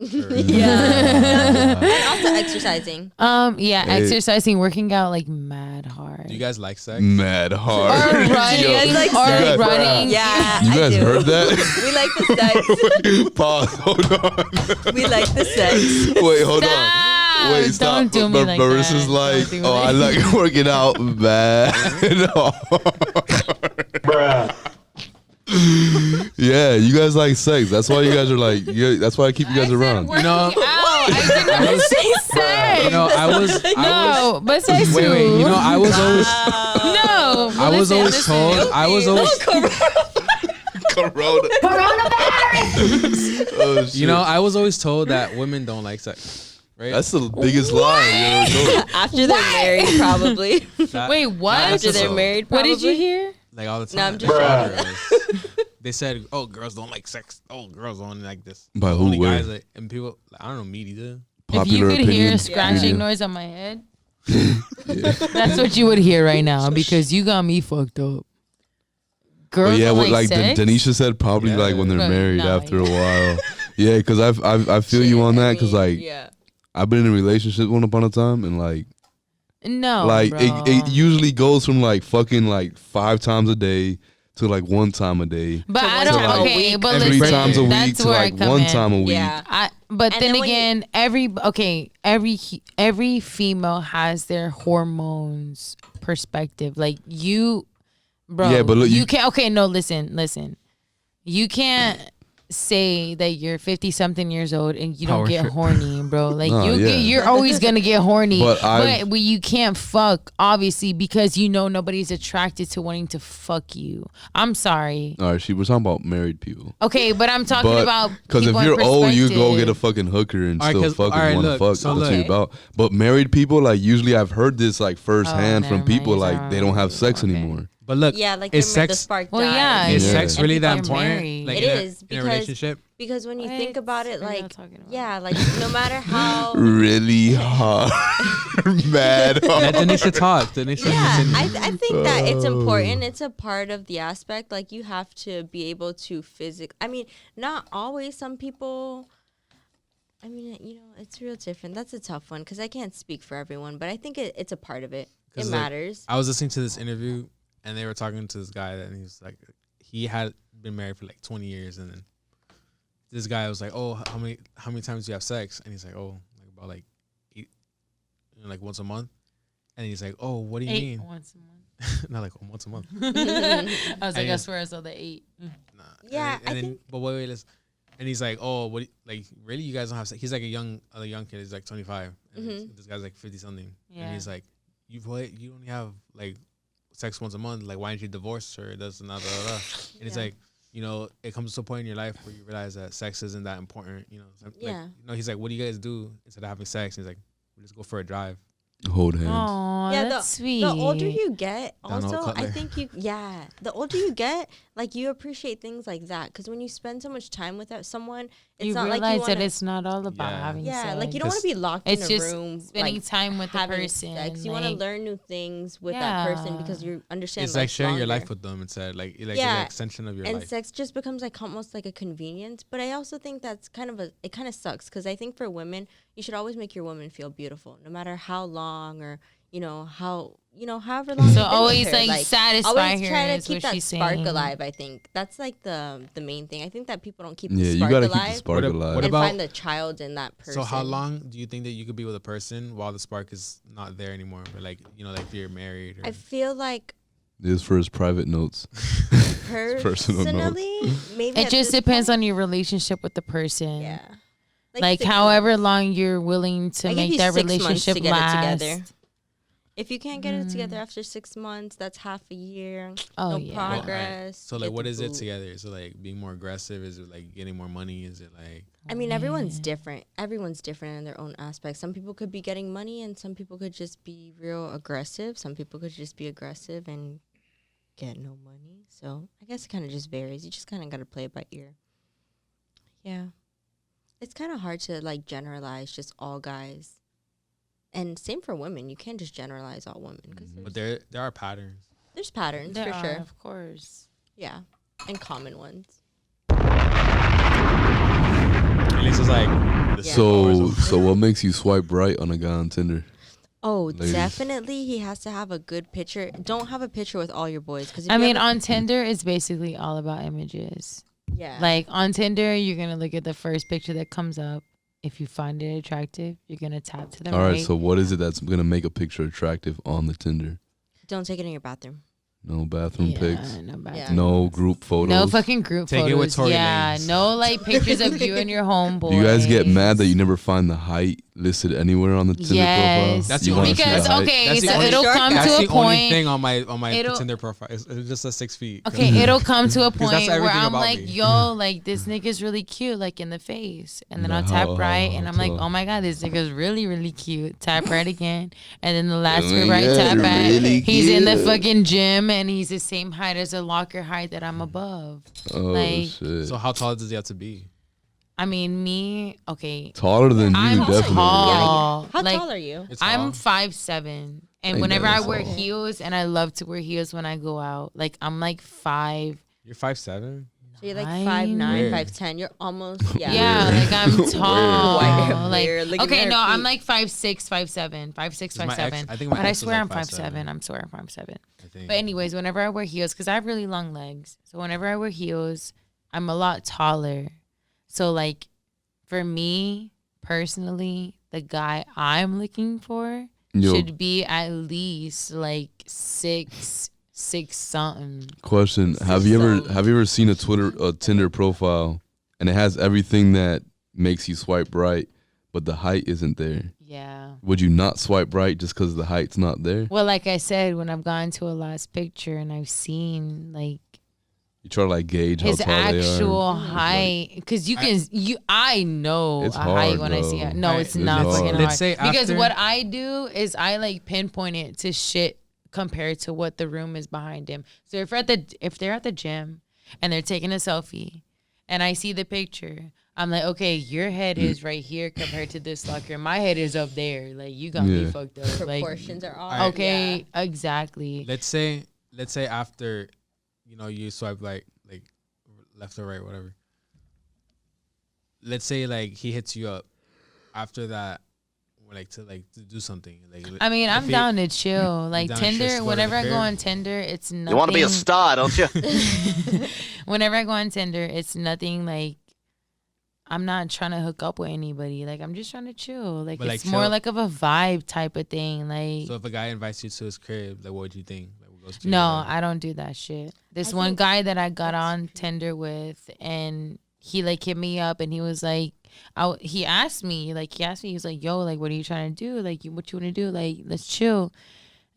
Sure. Yeah. And also exercising. Yeah, Hey. exercising, working out like mad hard. Do you guys like sex? Mad or hard. running, Yo, guys like or sex? running. Yeah. you I guys do. heard that? We like the sex. Pause. Hold on. We like the sex. Wait, hold Stop. on. Wait, stop. Don't do me like that. Marissa's Don't like, do me oh, I like like working out bad. Bruh. Yeah, you guys like sex. That's why you guys are like. That's why I keep you guys around. Working know- out. I did not was- say sex. You know, I was. No, but sex too. Wait. You know, I was always. No. I was listen, always listen. told. I was always. Corona. Oh, shit. You know, I was always told that women don't like sex. Right? That's the biggest lie you ever told. After they're married, probably. That- Wait, what? After they're So- married, What probably. did you hear? Like all the No, time. I'm just Bruh. They said, "Oh, girls don't like sex. Oh, girls don't like this." By who, Only where? guys like, and people. I don't know, me either. If you could hear a scratching media. noise on my head, that's what you would hear right now because you got me fucked up. girls But yeah, don't what like sex? Danisha said, probably Yeah. like when they're Bro, married nah, after a while. Yeah, because I feel you on that, because like yeah. I've been in a relationship once upon a time, and like No, like bro. it usually goes from like fucking like 5 times a day to like 1 time a day. But To I one don't. time a Okay, week. but Every 3 listen, times a week that's to where like I come 1 in. time a week. Yeah. But And then then when again, every female has their hormones perspective. Like you, bro. Yeah, but look, you you- can't. Okay, no, listen. You can't say that you're 50 something years old and you don't Power get trip. horny, bro. Like Nah, yeah. you're always gonna get horny. But But you can't fuck, obviously, because you know nobody's attracted to wanting to fuck you. I'm sorry. All right, we're talking about married people. Okay, but I'm talking about Because if people in you're old, you go get a perspective. fucking hooker and All right, still 'cause- fuck if all right, you want to look, fuck. so That's what look. you're about. But married people, like usually I've heard this like firsthand Oh, from never mind, people you're like they don't have talking sex about- okay. anymore. But look, Yeah, like is the sex spark Well, dies. yeah, is Yeah. sex and really that people are important? married. Like It in is, in a because- relationship. Because when you think about it, What are y'all like, talking about? yeah, like no matter how. Really hard, mad Let hard. Danisha talk. Danisha Yeah, continue. I think that it's important. It's a part of the aspect. Like you have to be able to I mean, not always. Some people. I mean, it's real different. That's a tough one because I can't speak for everyone, but I think it's a part of it. It 'Cause, like, matters. I was listening to this interview, and they were talking to this guy, and he's like, he had been married for like 20 years, and then this guy was like, "Oh, how many times do you have sex?" And he's like, "Oh, like about like 8, like once a month." And he's like, "Oh, what do you 8 mean?" once a month. Not like once a month. I was like, I And- swear I saw the 8. Nah. Yeah, and I then, think- but wait, listen. And he's like, "Oh, what? Like, really? You guys don't have sex?" He's like a young kid. He's like 25. And this guy's like 50 something. Yeah. And he's like, "You only have like sex once a month. Like, why didn't you divorce her? That's not da, da, da." And he's Yeah. like, it comes to a point in your life where you realize that sex isn't that important. So, like, Yeah. he's like, "What do you guys do instead of having sex?" And he's like, "We just go for a drive." Hold hands. Oh, Yeah, that's sweet. the older you get, Donald also, I Cutler. think the older you get, like you appreciate things like that. Because when you spend so much time with someone, it's you not realize like you that wanna, it's not all about Yeah. having yeah, sex. like you don't want to be locked in It's a just room, spending like, time with the having person. sex. You want to like- learn new things with that person because Yeah. you understand. It's like sharing your life longer. with them instead, like it's Yeah. an extension of your And life. sex just becomes like almost like a convenience. But I also think that's it kind of sucks because I think for women, you should always make your woman feel beautiful, no matter how long or however long. So you've been always, with her. like, satisfy always her try to is keep what that she's spark saying. alive. I think that's like the main thing. I think that people don't keep Yeah, the you spark gotta keep alive the spark What ab- alive. what and about- find the child in that person. So how long do you think that you could be with a person while the spark is not there anymore? Or like like if you're married. Or, I feel like This is for his private notes. personal note. personally, maybe It at just this depends point, on your relationship with the person. yeah. Like 6 however months. long you're willing to I give make you that 6 months to relationship get it last. together. If you can't get it together after 6 months, that's half a year. Oh, no yeah. Well, alright. progress. So you like, get what the is it boot. together? Is it like being more aggressive? Is it like getting more money? Is it like I mean, everyone's different. Everyone's different in their own aspects. Some people could be getting money, and some people could just be real aggressive. Some people could just be aggressive and get no money. So I guess it kind of just varies. You just kind of got to play it by ear. Yeah. It's kind of hard to like generalize just all guys. And same for women. You can't just generalize all women because but there are patterns. there's patterns There for are, sure. of course. Yeah. And common ones. At least it's like the Yeah. So what makes you swipe right on a guy on Tinder? Oh, Ladies. definitely he has to have a good picture. Don't have a picture with all your boys. Because I mean, on Tinder, it's basically all about images. yeah. Like on Tinder, you're gonna look at the first picture that comes up. If you find it attractive, you're gonna tap to the All right. right, so what is it that's gonna make a picture attractive on the Tinder? Don't take it in your bathroom. No bathroom Yeah, pics. no bathroom. Yeah. No group photos. No fucking group Take photos. it with Tory yeah, Lanez. no like pictures of you and your homeboy. Do you guys get mad that you never find the height listed anywhere on the Tinder profile? Yes. That's You the wanna only see the because height? okay, That's the so only- it'll come That's to the a only point. thing on my It'll- Tinder profile. It's just says 6 feet. Okay, it'll come to a 'Cause that's point where everything I'm about like, me. yo, like this nigga's really cute, like in the face, and then I'll Like, tap how- right, how and I'm like, tall? oh my god, this nigga's really, really cute. Tap right again, and then the last Oh my right God, tap at, really he's in the cute. fucking gym, and he's the same height as a locker height that I'm above. Oh like- shit. So how tall does he have to be? I mean, me, okay, Taller than you, I'm definitely. tall. How like, tall are you? It's I'm tall. 5'7", And Ain't whenever that I wear small. heels, and I love to wear heels when I go out. Like I'm like 5. You're 5'7". So you're like Fine. 5'9", Where? 5'10". You're almost Yeah, Where? like I'm tall. Where? Like Where? Look at okay, her no, I'm feet. like 5'6", 5'7", 5'6", My ex- 5'7". I think my But I ex was swear like I'm 5'7". 5'7". I'm swear I'm 5'7". I think. But anyways, whenever I wear heels, because I have really long legs, so whenever I wear heels, I'm a lot taller. So like, for me personally, the guy I'm looking for Yo, should be at least like 6 something. question: Have you ever seen a Tinder profile, and it has everything that makes you swipe right, but the height isn't there? Yeah. Would you not swipe right just because the height's not there? Well, like I said, when I've gone to a last picture and I've seen like You try to like gauge his how tall they are. actual height, because I know It's a height hard, when I see though. it. No, Alright, it's it's not hard. fucking hard. Let's say Because after- what I do is I like pinpoint it to shit compared to what the room is behind him. So if they're at the gym and they're taking a selfie, and I see the picture, I'm like, okay, your head is right here compared to this locker. My head is up there. Like you got me Yeah. fucked up. Like Proportions are off. okay, exactly. Let's say after, you swipe like left or right, whatever. Let's say like he hits you up after that, to do something. Like I mean, if I'm down to chill. Like down to chill, Tinder, go to whenever the I go crib. on Tinder, it's nothing. You want to be a star, don't you? Whenever I go on Tinder, it's nothing like I'm not trying to hook up with anybody. Like I'm just trying to chill. Like But, it's like, more chill- like of a vibe type of thing. Like So if a guy invites you to his crib, like what would you think? Like what goes to no, I don't do that shit. This I one think guy that I got that's on Tinder with, and he like hit me up, and he was like, he asked me, he was like, yo, like, what are you trying to do? Like, what you want to do? Like, let's chill.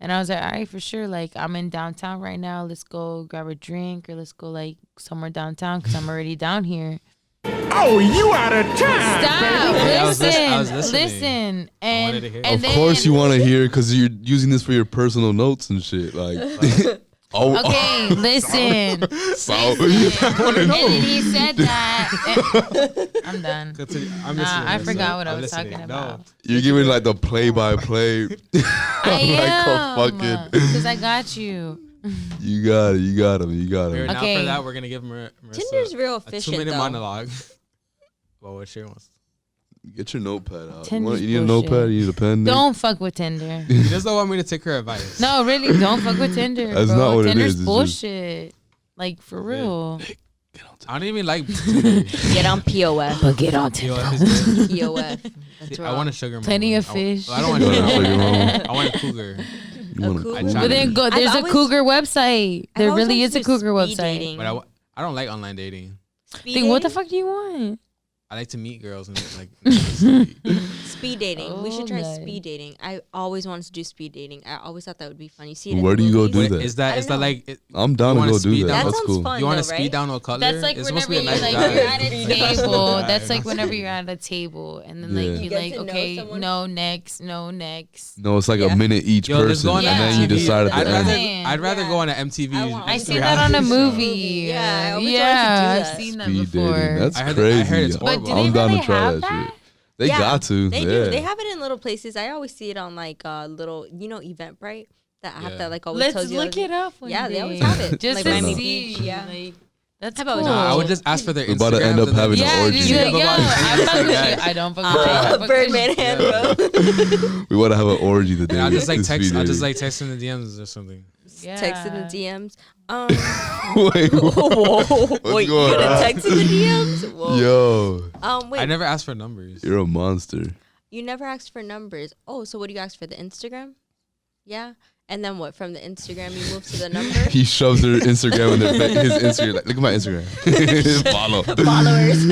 And I was like, all right, for sure. Like, I'm in downtown right now. Let's go grab a drink, or let's go like somewhere downtown because I'm already down here. Oh, you out of time. Stop. I was Listen. listening. Listen. I wanted to hear. And Of then, course you want to hear because you're using this for your personal notes and shit. Like, oh, Okay, listen. so And then he said that. I'm done. Continue. I'm Nah, listening. I Marissa. forgot what I I'm was listening. talking No. about. you're giving like the play-by-play. I am. fucking- Because I got you. You got it. You got him. You got Here, him. now Okay. for that, we're gonna give Marissa Tinder's real a efficient 2-minute though. monologue. Well, what she wants. Get your notepad out. Tinder's You need a bullshit. notepad. You need a pen. Nick? Don't fuck with Tinder. She doesn't want me to take her advice. No, really, don't fuck with Tinder. That's bro. not what it Tinder's is, it's just- bullshit. Like, for real. I don't even like Tinder. Get on POF. But get on Yo, Tinder. if it's good. POF. That's I want a sugar mama. Plenty of I- fish. I don't want You want a sugar sugar mama? I want a cougar. You want a cougar? cougar? But then go. There's a always- cougar website. There I've always really wanted is a to do cougar speed website. dating. But I don't like online dating. Speed Think, what the dating? fuck do you want? I like to meet girls and like. Speed dating. We should try Oh, speed dating. I always wanted to do speed dating. I always thought that would be fun. You see it in Where the do you go movies. do that? Is I that don't know. like? I'm down You to wanna go do speed that. down? That That's sounds cool. fun. You want though, to right? speed down a cutler? That's like It's supposed whenever to be you a nice like guy. you're at a Speed down. table. Nice That's guy. like whenever you're at a table, and then Yeah. like You you get like to know okay, someone. no next, no next. No, it's like Yeah. a minute each Yo, let's person, go on and Yeah. then you MTV. decide at I'd the rather, end. I'd rather Yeah. go on an MTV. I seen that on a reality show. movie. Yeah, I always wanted to do yeah, that. I've seen that Speed before. dating. That's I heard crazy. it's But horrible. do I'm they down really to try have that that? shit. They Yeah, got to. They yeah. do. They have it in little places. I always see it on like little, Eventbrite. That app Yeah. that like always Let's tells you. look it up. One Yeah, they day. always have it. Just Like to Miami see. Beach, yeah. Like, that's How about cool. Nah, I would just ask for their We're Instagram. about to end up having an Yeah, orgy. dude, like, yo, I fuck with you. I don't fuck with you. I fuck with Birdman you. hand, bro. We want to have an orgy today. I'll just like It's text. speed I'll just dating. like text in the DMs or something. Yeah. Text in the DMs. Wait, Whoa. Wait, you going gonna on? text in the DMs? Whoa. yo, Wait. I never asked for numbers. you're a monster. You never asked for numbers. Oh, so what do you ask for? The Instagram? Yeah. And then what? From the Instagram, you move to the number. He shoves her Instagram in their his Instagram. Like, look at my Instagram. Follow. Followers.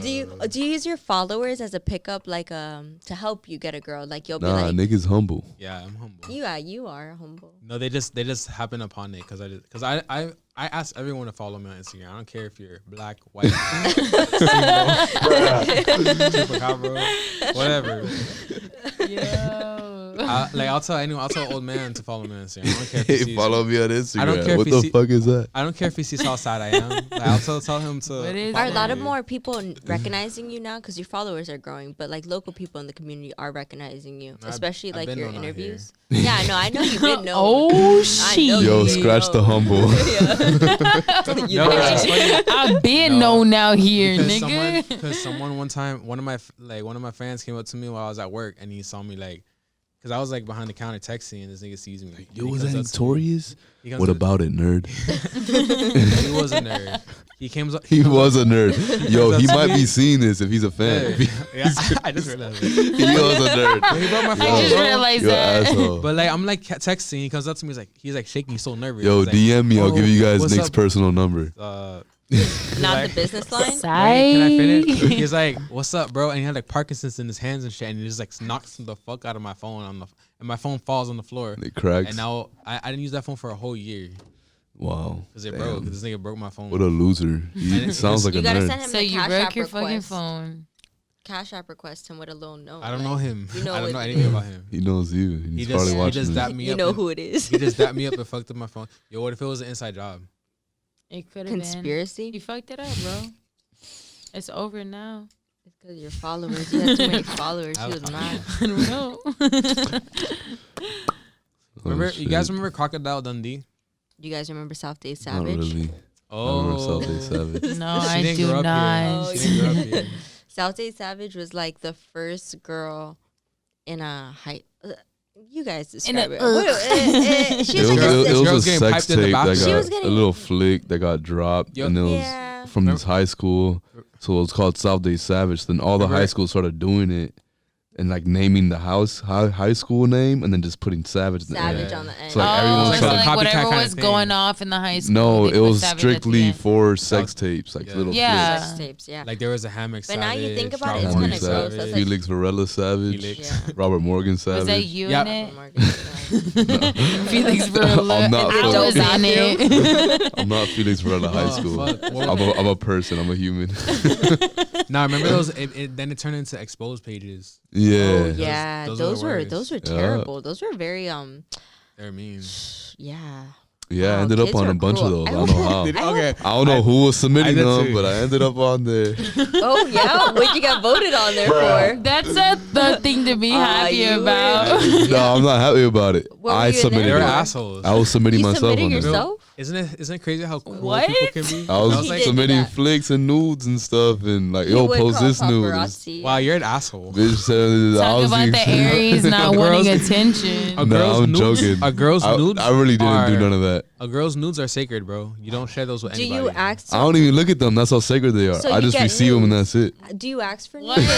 Do you use your followers as a pickup, like to help you get a girl? Like you'll be Nah, like, nigga's humble. Yeah, I'm humble. you are humble. No, they just happen upon it because I ask everyone to follow me on Instagram. I don't care if you're black, white, single, chupacabra, whatever. Yo. I'll tell anyone. I'll tell an old man to follow me on Instagram. I don't care if he Hey, sees follow me. me on Instagram. I don't care if What he the see- fuck is that? I don't care if he sees how sad I am. Like, I'll tell him to. What is Are a that? lot of more people recognizing you now because your followers are growing, but like local people in the community are recognizing you, especially I've like been your known out interviews. Yeah, I know you've been known. Oh I know shit! Yo, you scratch the know. humble. You No, know. it's funny. I've been No, known out here, Because nigga. someone one time, one of my fans came up to me while I was at work, and he saw me like, because I was like behind the counter texting, and this nigga sees me. Yo, He was comes that up to me. Torius? He comes What up- about it, nerd? He was a nerd. He came up. He was a nerd. Yo, he That's might me. be seeing this if he's a fan. Yeah, I just realized it. He was a nerd. He broke my I phone, just bro. realized You're that. an asshole. But like I'm like texting, he comes up to me, he's like shaking, he's so nervous. Yo, He's like, DM me. I'll "Oh, give you guys what's Nick's up?" personal number. Not the business line. Wait, can I finish? Sigh. He's like, "What's up, bro?" And he had like Parkinson's in his hands and shit, and he just like knocks the fuck out of my phone and my phone falls on the floor. It cracks. And now I didn't use that phone for a whole year Wow. because it Damn. broke. This nigga broke my phone. What a loser. He And sounds like You a gotta nerd. send him So the you Cash broke App your fucking request. phone. Cash App request him with a little note. I don't know him. You know I don't it- know anything about him. He knows you. He's He probably just watching this. dapped me You up. know and- who it is. He just dapped me up and fucked up my phone. Yo, what if it was an inside job? It could have been. Conspiracy. You fucked it up, bro. It's over now. It's because your followers. You had too many followers. She was mad. I don't know. Oh, Remember, you guys shit. remember Crocodile Dundee? Do you guys remember South Day Not Savage? really. I Oh, remember South Day Savage. No, She I didn't do grow up not. here. She didn't grow up here. South Day Savage was like the first girl in a high. You guys describe a- it. She It was was, like it a, was Girls a getting sex piped in the tape that bathroom. She was got getting- a little flick that got dropped, Yo. and it was Yeah. from this high school. So it was called South Day Savage. Then all the Remember- high schools started doing it and like naming the high school name and then just putting Savage in the end. Savage Yeah. on the end. So, like, Oh, everyone so was trying like to- copycat whatever kinda was thing. going off in the high school. No, they it put was Savage at the strictly end. for sex tapes, like Yeah. little Yeah. Sex tapes, yeah. Like there was a Hammock But Savage. now you think about it, flicks. it's Trout kinda Hammock gross. Savage, That's like- Felix Varela Savage, Felix. Yeah. Robert Morgan Savage. Was that you Yeah. in it? Margaret. Felix Varela. I'm not and I was Felix. in it. I'm not Felix Varela High Oh, School. fuck. I'm a person. I'm a human. Now remember those? Then it turned into exposed pages. Yeah. Oh yeah, those those are the were worst. those were Yeah. terrible. Those were very They're mean. yeah. Yeah, I Wow, ended up kids on are a bunch of cruel. those. I don't know how. Okay. I don't know who was submitting did them, too. but I ended up on there. Oh yeah, what you got voted on there for? That's the thing to be happy you were- about. No, I'm not happy about it. What were I you in submitted there They're for? it. assholes. I was submitting You myself submitted on there. yourself? Isn't it crazy how cruel What? people can be? I was He did submitting that. flicks and nudes and stuff, and like, You yo, would post call this nude. paparazzi. Wow, you're an asshole. Bitch said I Talk was about the Aries not A wanting girl's- attention. A No, girl's I'm nudes, joking. A girl's nudes. I really didn't do are- none of that. A girl's nudes are sacred, bro. You don't share those with Do anybody. you ask? I don't even look at them. That's how sacred they are. So I you just get receive them and nudes. that's it. Do you ask for What? nudes?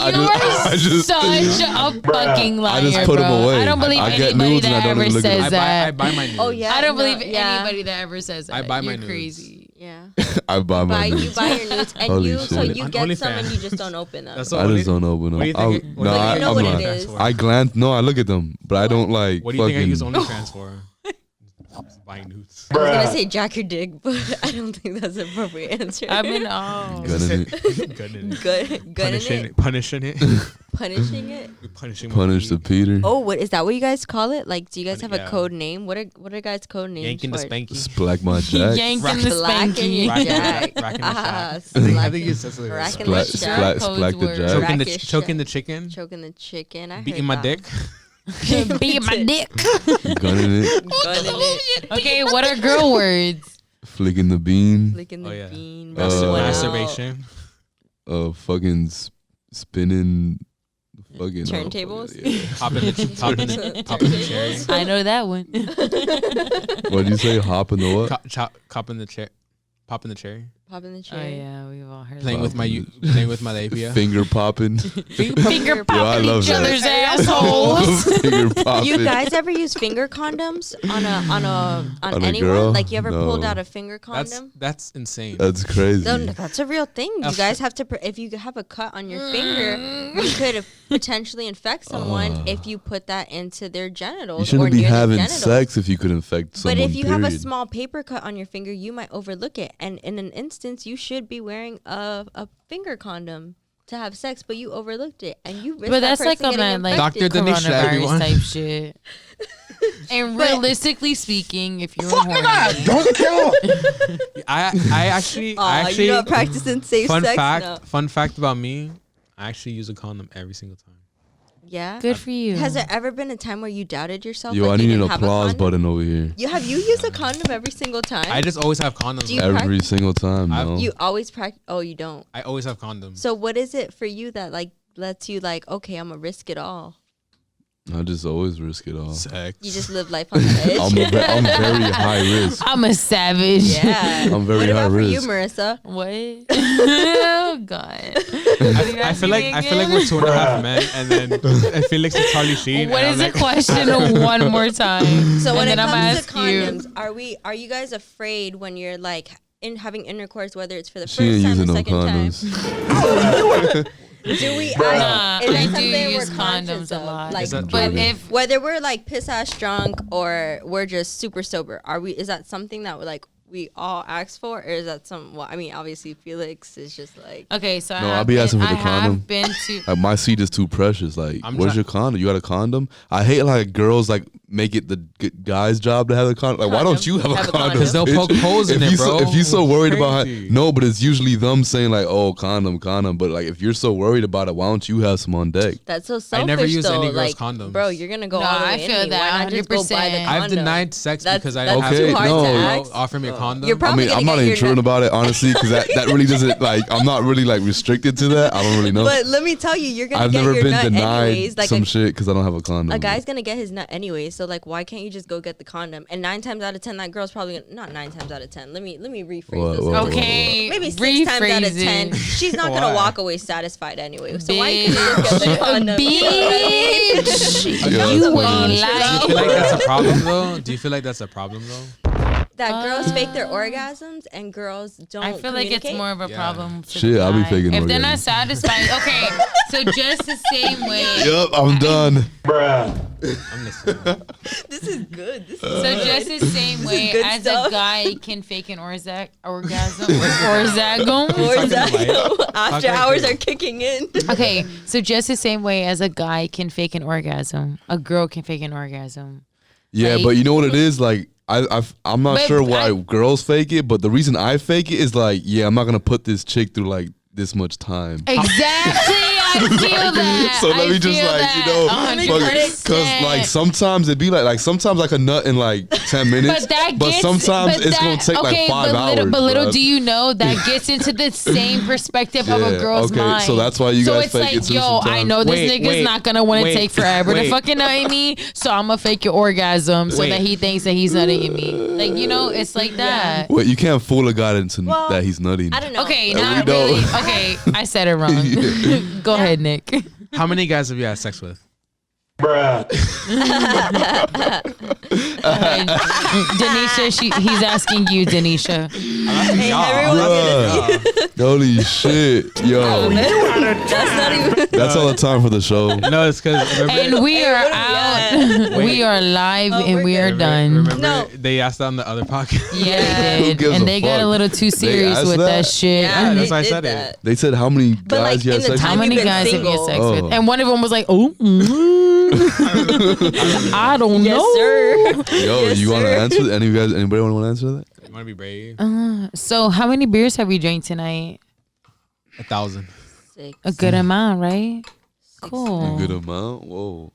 I You just- are I just- such a fucking liar, I just put 'em bro. away. I don't believe I get anybody nudes and I that don't ever even look at says them. I that. buy my nudes. Oh yeah. I don't no, believe yeah. anybody that ever says that. I buy my You're nudes. crazy. Yeah. I buy my You nudes. buy your nudes and Holy you shit. so you On get some OnlyFans. and you just don't open them. That's I just don't open them. What do you think? No, But you know I'm what not. it is. I glance. No, I look at them, but I don't like. What do you think I use fucking- OnlyFans for? Buying nudes. I was gonna say jack your dick, but I don't think that's an appropriate answer. I mean, oh. Gun in it. Gunning it. Gunning Punishing it, it. Punishing it. punishing it. Punishing my Punish the feet. Peter. Oh, what is that? What you guys call it? Like, do you guys have a Yeah. code name? What are guys' code names? Yanking the for it? spanky. Splack my jack. Yanking the Slacking your spanky. jack. Racking the Ah, shack. I think slacking- it's just like racking Splat, the splat, shack. splack the Codes jack. were- choking the Rack your choking shack. the chicken. Choking the chicken. I Beating heard my that. dick. Beat my dick. Gunning it. Gunning it. Okay, what are girl words? Flicking the bean. Licking the Oh, yeah. bean. Mas- rubbing one out. Masturbation. Fucking spinning. Fucking Turntables? Yeah. Popping the cherry. I know that one. What'd you say? Hopping the what? Copping the chair. Popping the cherry. Popping the Oh cherry. yeah, we've all heard. Playing that. with my labia. Finger popping. Finger I popping love each that. other's assholes. Finger popping. You guys ever use finger condoms on On a anyone? girl? Like you ever pulled No. out a finger condom? That's insane. That's crazy. No, that's a real thing. You guys have to. If you have a cut on your finger, you could potentially infect someone if you put that into their genitals. You or shouldn't be near their having genitals. sex if you could infect someone. But if you have a period. small paper cut on your finger, you might overlook it, and in an instance, you should be wearing a finger condom. to have sex, but you overlooked it, and you risked But that's that like person on getting that like Dr. Danisha, everyone. coronavirus type shit. And realistically speaking, if you're horny, Don't kill. I actually you're not practicing safe fun sex. fact No. fun fact about me, I actually use a condom every single time. Yeah. good for you. Has there ever been a time where you doubted yourself? Yo, like I you need an didn't have a applause condom? button over here. Have you used a condom every single time? I just always have condoms. Do you man. Every single time, I've- no. You always practice. Oh, you don't. I always have condoms. So what is it for you that like lets you like, okay, I'm gonna risk it all? I just always risk it all. Sex. You just live life on the edge. I'm very high risk. I'm a savage. Yeah. I'm very what high about for you, risk. Marissa? What? Oh God. I feel like we're 2.5 men, and then Felix is Charlie Sheen. What and is I'm the like, question one more time? So when and it then I'm comes to ask you. condoms, are you guys afraid when you're like having intercourse, whether it's for the She first ain't time using or no second time? condoms. Do we? Nah, is that I do something we're use conscious condoms a of? lot. Like, Is that But true? if whether we're like piss ass drunk or we're just super sober, is that something that we all ask for, or is that well, I mean, obviously Felix is just like, okay, so No, I I'll be asking for the I condom. have been to. Like, my seat is too precious. Like, I'm where's try- your condom? You got a condom? I hate like girls like make it the guy's job to have a condom. Like, why don't Condom. you have a Have a condom? condom. 'Cause they'll bitch? poke holes in If it, you bro. if you're so worried about Crazy. no, but it's usually them saying like, oh, condom. But like, if you're so worried about it, why don't you have some on deck? that's so selfish. I never use though. any girls' like, condoms. bro, you're gonna go No, all the way I in feel me. that Why not just go buy the 100%. condom? I've denied sex That's- because I that's didn't have too to hard to ask. offer me a condom. You're probably I'm not gonna even get your tripping nut- about it honestly, because that really doesn't like. I'm not really like restricted to that. I don't really know. But let me tell you, you're gonna I've get never your been nut denied anyways. Like some shit because I don't have a condom. a guy's gonna get his nut anyway, so like, why can't you just go get the condom? And 9 times out of 10, that girl's probably not 9 times out of 10. Let me rephrase What, this. what, Okay, Maybe 6 times out of rephrase 10, it. she's not gonna Why? walk away satisfied anyway. So why you just get the condom? Bitch, Yeah, you that's ain't funny. Do you like. feel like that's a problem though? Do you feel like that's a problem though? That girls fake their orgasms and girls don't. I feel like it's communicate. more of a Yeah. problem. For Shit, the I'll be guy. faking If they're not orgasms. satisfied, okay. So just the same way. Yep, I'm done. I'm listening. This is good. This is So just the same way good as stuff. a guy can fake an orgasm, orgasm. or is that Talking after like hours this. are kicking in. Okay, so just the same way as a guy can fake an orgasm, a girl can fake an orgasm. Yeah, Like- but you know what it is? Like, I'm not But sure why I- girls fake it, but the reason I fake it is like, yeah, I'm not gonna put this chick through like this much time. Exactly, I feel that. So let me just feel like, that. you know, 100%. because like sometimes it'd be like sometimes I can nut in like 10 minutes, But that but gets, sometimes but it's gonna that- take like okay, 5 but hours. Little, but little bruh. do you know that gets into the same perspective of a Yeah, girl's okay, mind. so that's why you so guys it's fake like, it too yo, I sometimes. know this Wait, nigga's wait, not gonna want to wait, take forever to wait. fucking nut me, so I'm gonna fake your orgasm so Wait. that he thinks that he's nutting in me. Like, you know, it's like that. Well, you can't fool a guy into Well, that he's nutting. I don't know. Okay, we not don't. really. Okay, I said it wrong. Go ahead, Nick. How many guys have you had sex with? Danisha, he's asking you, Danisha. Hey, Y'all. everyone Bruh. Holy shit, yo, that's not even. that's all the time for the show. No, it's because And we are what are we out. at? We are live Oh, and we're we are good. done. Remember, No. they asked that on the other podcast. Yeah, Yeah. they Who did. gives And a they got a fuck? little too serious asked with that? that shit. Yeah, that's they why I did said that. it. They said how many But, guys like, you had in the sex How time with? many you've been guys have you had single. sex Oh. with? And one of them was like, oh, I don't Yes, know. sir. Yo, Yes, you want to sir. answer? Anybody want to answer that? You want to be brave? So how many beers have we drank tonight? 1,000. A good amount, right? A Cool. good amount. Whoa.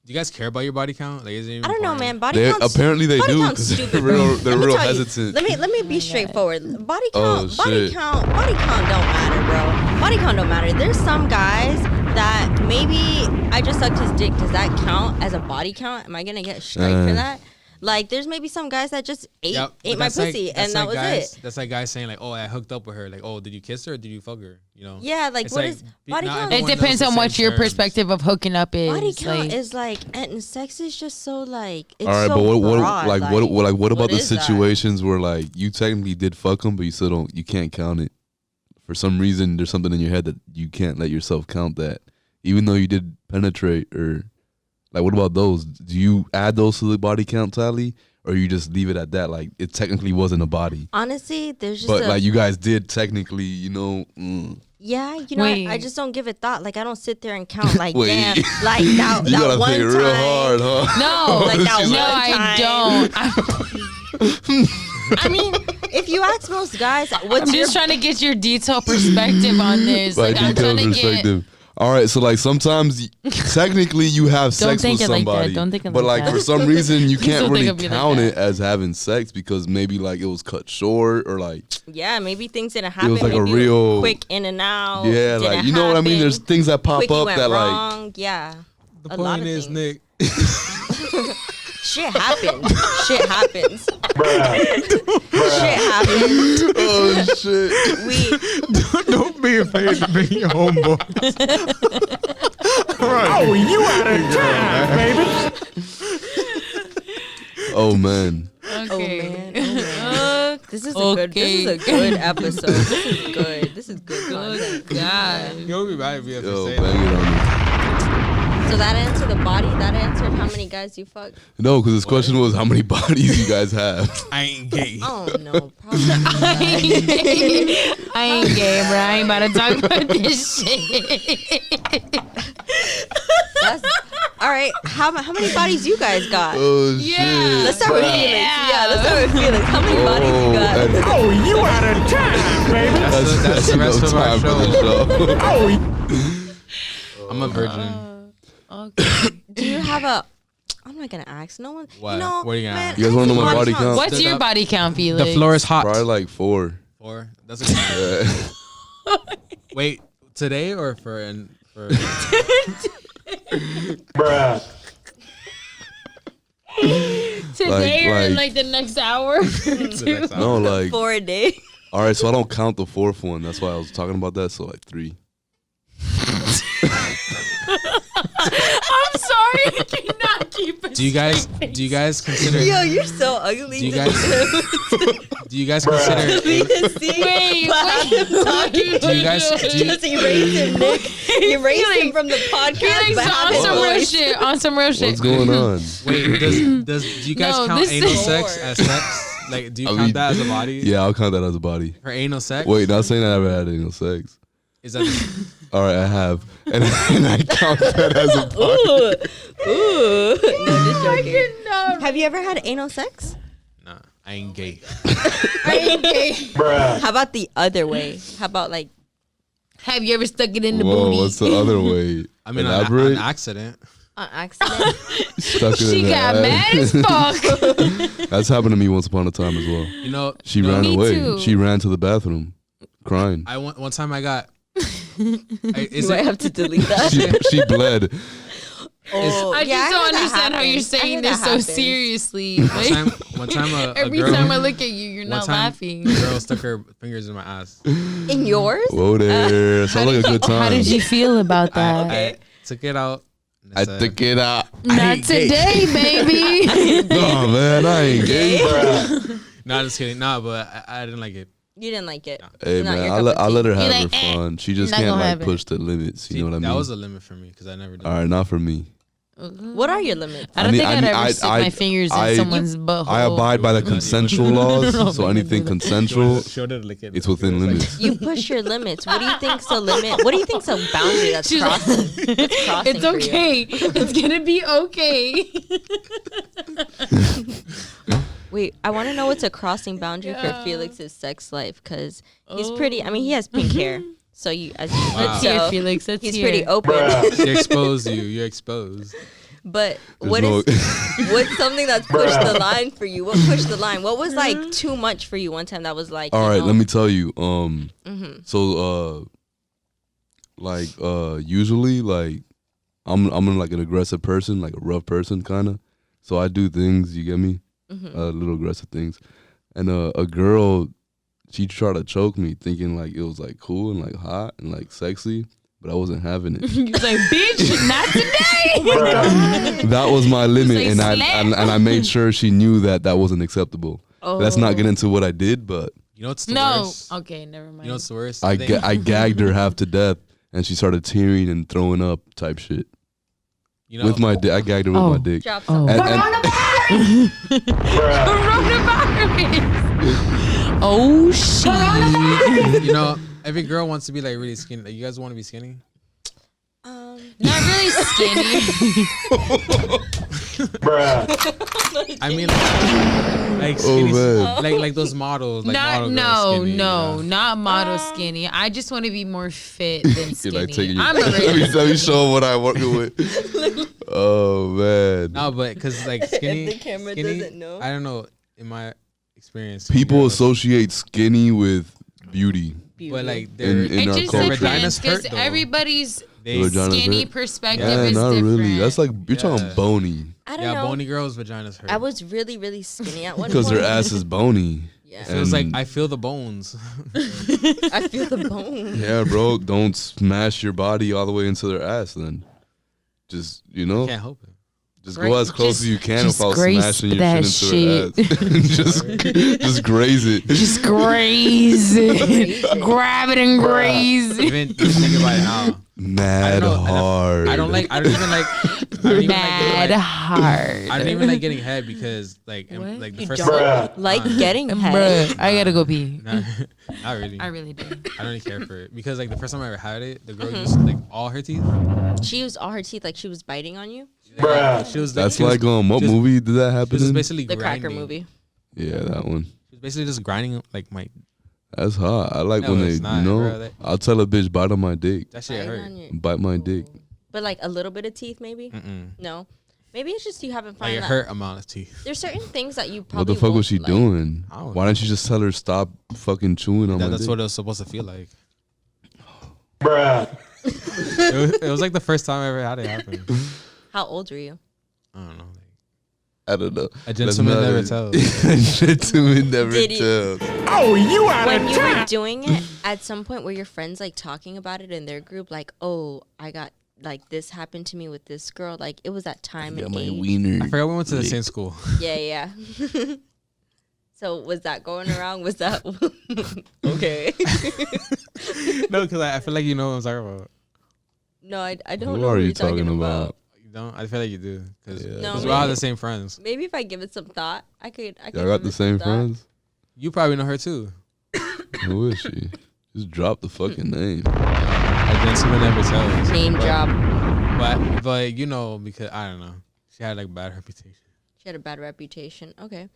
Do you guys care about your body count? Like, is it even I don't know, man. important? Body They count's apparently they body do count's because stupid, they're bro. they're Let me real tell you. hesitant. Let me be straightforward. Body Oh, count, body shit. count, body count don't matter, bro. Body count don't matter. There's some guys that maybe I just sucked his dick. Does that count as a body count? Am I gonna get straight for that? Like, there's maybe some guys that just ate Yep, ate but my that's like- pussy, that's and that like was guys, it. That's like guys saying like, "Oh, I hooked up with her." Like, "Oh, did you kiss her or did you fuck her?" You know? Yeah, like It's what like, is be- body not count? It everyone knows depends the on what same your terms. perspective of hooking up is. Body count like, is like, and sex is just so like. It's All right, so but what broad, like what about the is that? situations where like you technically did fuck them, but you still don't, you can't count it for some reason? There's something in your head that you can't let yourself count that, even though you did penetrate or like. What about those? Do you add those to the body count tally, or you just leave it at that? Like it technically wasn't a body, Honestly, there's just but a, like you guys did technically, you know. Yeah, you know, Wait. I just don't give it thought. Like I don't sit there and count. Like Wait. damn, like that, You that gotta one think time. real hard, huh? No, Like that no, one I time. don't. I mean, if you ask most guys, what's I'm your just trying to get your detailed perspective on this. Like I'm detailed trying to get. perspective. All right, so like sometimes technically you have Don't sex think with it like that. somebody, Don't think it but like like that. for some reason you Please can't don't think really of me like count that. it as having sex because maybe like it was cut short or like Yeah, maybe things didn't happen. was like a maybe real- quick in and out. yeah, didn't like you know what I mean. There's happen, things that pop quickie up went that like wrong. Yeah, The a lot point of is, things. Nick. Shit happens. Shit happens. Shit happens. oh shit. We Don't be afraid to be your homeboy. Oh, you out of time, baby. Oh man. Okay. this is a good. This is a good episode. This is good. This is good content. God. You'll be mad if you ever Yo, say bang that. it on me. So that answered the body. That answered how many guys you fucked. No, because this question was how many bodies you guys have. I ain't gay. Oh no, probably. I ain't gay, bro. I ain't about to talk about this shit. That's, all right. How many bodies you guys got? Oh Yeah. shit. Let's start with Felix. Yeah, let's start with Felix. How many bodies you got? and Oh, you out of time, baby. That's the rest no of our time for show. the show. Oh, I'm a virgin. Okay. Do you have a? I'm not gonna ask. No one. What? You know, What are you gonna man, ask? You guys I wanna know think my body count? What's your body count, Felix? The floor is hot. Probably like 4. 4. That's a Yeah. Wait, today or for Today or like- like the next hour? the next No, hour? like 4 a day. all right. So I don't count the 4th one. That's why I was talking about that. So like 3. I'm sorry, I cannot keep it. Do you guys consider Yo, you're so ugly. Do you guys consider Wait, wait. do you guys Just erase him, Nick. Erase him from the podcast. Felix, but have on his some real voice. shit. On some real shit. What's going on? wait, do you guys No, count this anal is- sex as sex? Like, do you I count mean, that as a body? Yeah, I'll count that as a body. For anal sex? Wait, not saying I ever had anal sex. Is that All right, I have, and I count that as a body. Ooh. No, just joking. No. Have you ever had anal sex? nah? I ain't gay. How about the other way? How about like Have you ever stuck it in the Whoa, booty? what's the other way? I mean, Elaborate. an accident. on accident? Stuck it in She the got ass. mad as fuck. That's happened to me once upon a time as well. You know, She ran Me away. too. She ran to the bathroom, crying. I one time I got. Do I have to delete that? She bled. Oh, I yeah, just don't heard that understand how you're happens. I saying heard this that so happens. seriously. One time a Every girl, time I look at you, you're one not time laughing. a girl stuck her fingers in my ass. In yours? Whoa there. Sounds like a good time. How did you feel about that? I took it out. and I said, took it out. Not today, baby. Oh man, I ain't gay. No, just kidding. No, but I didn't like it. You didn't like it. Hey Not man, your I'll cup of let her tea. have You're her like, eh, fun. She just not can't gonna like have it. push the limits. You know what I mean? That was a limit for me because I never did. All right, not for me. What are your limits? I don't I think need- I'd I ever need- stick I- my fingers in I- someone's butthole. I abide by the consensual laws, so anything consensual, it's within limits. You push your limits. What do you think's a limit? What do you think's a boundary that's She's- crossing? That's crossing It's for you? okay. It's gonna be okay. Wait, I want to know what's a crossing boundary for Felix's sex life because he's pretty. I mean, he has pink hair, so you as you Wow. could Let's hear, tell, Felix. Let's he's hear. pretty open. She exposed you. You're exposed. But There's what no- is what's something that's pushed the line for you? What pushed the line? What was like too much for you one time? That was like, All you right, know, let me tell you. Mm-hmm. So usually like I'm like an aggressive person, like a rough person kind of. So I do things, you get me? Little aggressive things. And a girl, she tried to choke me thinking like it was like cool and like hot and like sexy, but I wasn't having it. He was like, bitch, not today. That was my limit, like, and slap. I made sure she knew that that wasn't acceptable. Let's not get into what I did, but You know what's the No. worst? Okay, never mind. You know what's the worst? I think? I gagged her half to death, and she started tearing and throwing up type shit You know, with my dick. I gagged her with Oh. my dick. drop Oh. something. Coronavirus. Oh shit. you know, every girl wants to be like really skinny. Like, you guys want to be skinny? Not really skinny. I mean, like skinny, man. like those models. Like Not model no girls skinny, no you know? not model skinny. I just want to be more fit than You're skinny. like taking I'm let already. me show what I'm working with. Oh man. No, but because like skinny, the camera skinny, doesn't know. I don't know. In my experience, skinny People girls- associate skinny with beauty. but like In It our just culture. depends Vaginas because hurt, though. everybody's they, Vaginas skinny hurt? perspective Yeah, is not different. really. That's like you're talking Yeah. bony I don't yeah, know. bony girls' vaginas hurt. I was really, really skinny at one because point. their ass is bony. Yeah. So it's like And- I feel the bones. I feel the bone. Yeah, bro. Don't smash your body all the way into their ass. Then, just Can't help it. just go as close as you can just without graze smashing your that shit into their ass. just graze it. Just graze it, grab it and graze it. Even think about it now. Mad I don't know, hard. I don't even like. I don't even like Mad hard. I don't even like getting head because like What? like the You first don't like getting head. Bruh, I gotta go pee. Not, not really. I really do. I don't really care for it because like the first time I ever had it, the girl Mm-hmm. used like all her teeth. She used all her teeth like she was biting on you. She was That's she was, like what just- movie did that she happen was just in? basically The grinding. Cracker movie. Yeah, that one. She was basically just grinding like my That's hot. I like No, when they, it's not, you know, bro. I'll tell a bitch bite on my dick. that shit Biting hurt. on your- Bite my dick. But like a little bit of teeth, maybe. No, maybe it's just you haven't Like found a that. hurt amount of teeth. There's certain things that you What probably the fuck was won't she like. doing? I don't Why didn't you just tell her stop fucking chewing on my That's dick? what it was supposed to feel like. It was like the first time I ever had it happen. How old were you? I don't know. I don't know. A gentleman never tells. A gentleman never Did he- tells. Oh, you out When of you were time. doing it, at some point were your friends like talking about it in their group, like, "Oh, I got like this happened to me with this girl." Like it was that time Got and my age. wiener. I forgot we went to the same school. Yeah, yeah. So was that going around? Was that okay? No, because I feel like you know what I'm talking about. No, I don't Who know are what you you're talking talking about. about? You don't? I feel like you do. Because Yeah. No, we all have maybe- the same friends. Maybe if I give it some thought, I could. Y'all got give the it some same thought. friends? You probably know her too. Who is she? Just drop the fucking name. A gentleman never tells. Name drop. But you know, because I don't know. She had like bad reputation. She had a bad reputation. Okay.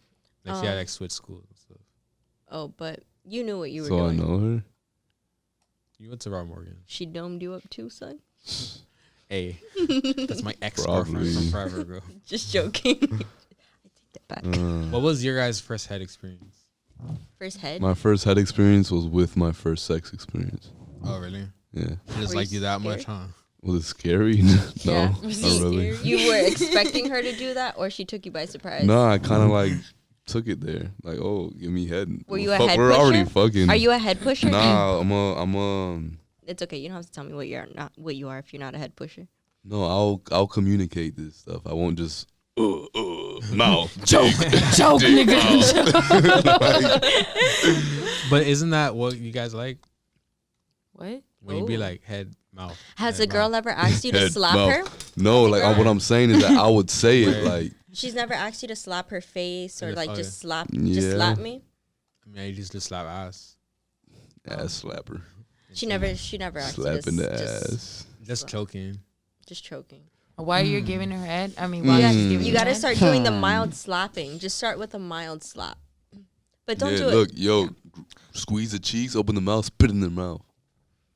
Like she had like switched schools and stuff. Oh, but you knew what you were So I doing. know her? You went to Rob Morgan. She domed you up too, son. Hey, that's my ex-girlfriend from Probably. forever ago. Just joking. I take that back. What was your guys' first head experience? First head. My first head experience was with my first sex experience. Oh, really? Yeah. I just Were like you you that scared? much, huh? Was it scary? No, Yeah. not Was he really. You were expecting her to do that, or she took you by surprise? No, I kind of like took it there. Like, oh, give me head. Were you Well, a fuck, head we're already pusher? fucking. Are you a head pusher? Nah, I'm It's okay. You don't have to tell me what you're not. What you are if you're not a head pusher. No, I'll communicate this stuff. I won't just mouth Choke, nigga. But isn't that what you guys like? What? When you be Oh. like head, mouth. Has head, a girl mouth. ever asked you to Head, slap mouth. her? No, like what I'm saying is that I would say it Right. like She's never asked you to slap her face or Yeah, like oh, just yeah. slap, just Yeah. slap me. I mean, I used to slap ass. ass slapper, She never asked you slapping to the just, ass. Just choking. just choking. While you're giving her head? I mean, while Yeah, she's giving you you gotta head? start doing the mild slapping. Just start with a mild slap, but don't Yeah, do look, it. yo, squeeze the cheeks, open the mouth, spit in the mouth.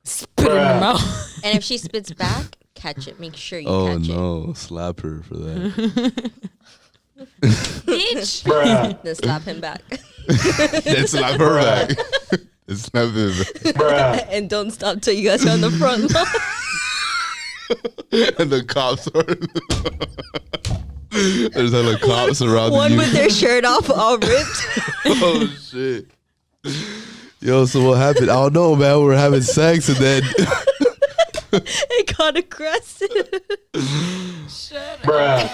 Spit in her mouth. And if she spits back, catch it. Make sure you Oh catch no, slap her for that. Bitch. it. Then slap him back, Then slap her back. Then slap him back. and don't stop till you guys are on the front line. And the cops are. There's hella cops around One you. with their shirt off, all ripped. Oh shit. Yo, so what happened? I don't know, man. We're having sex and then It got aggressive. Shut up.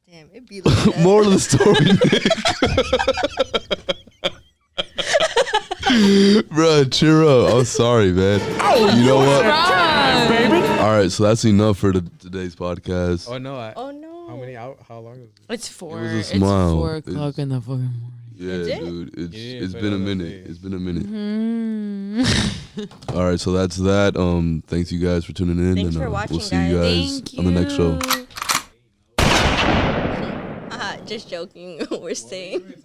Damn, it'd be like that. more of the story, Nick. Bruh, cheer up. I'm sorry, man. You know what? All right, so that's enough for today's podcast. Oh no! Oh no. How many out? How long is it? It's 4. It was a It's smile. 4 o'clock in the fucking morning. Yeah, Is it? dude. Yeah, It's but been a other minute. days. It's been a minute. All right, so that's that. Thanks you guys for tuning in. Thanks and for watching, we'll see you guys Thank on the next show. you. Just joking. We're saying.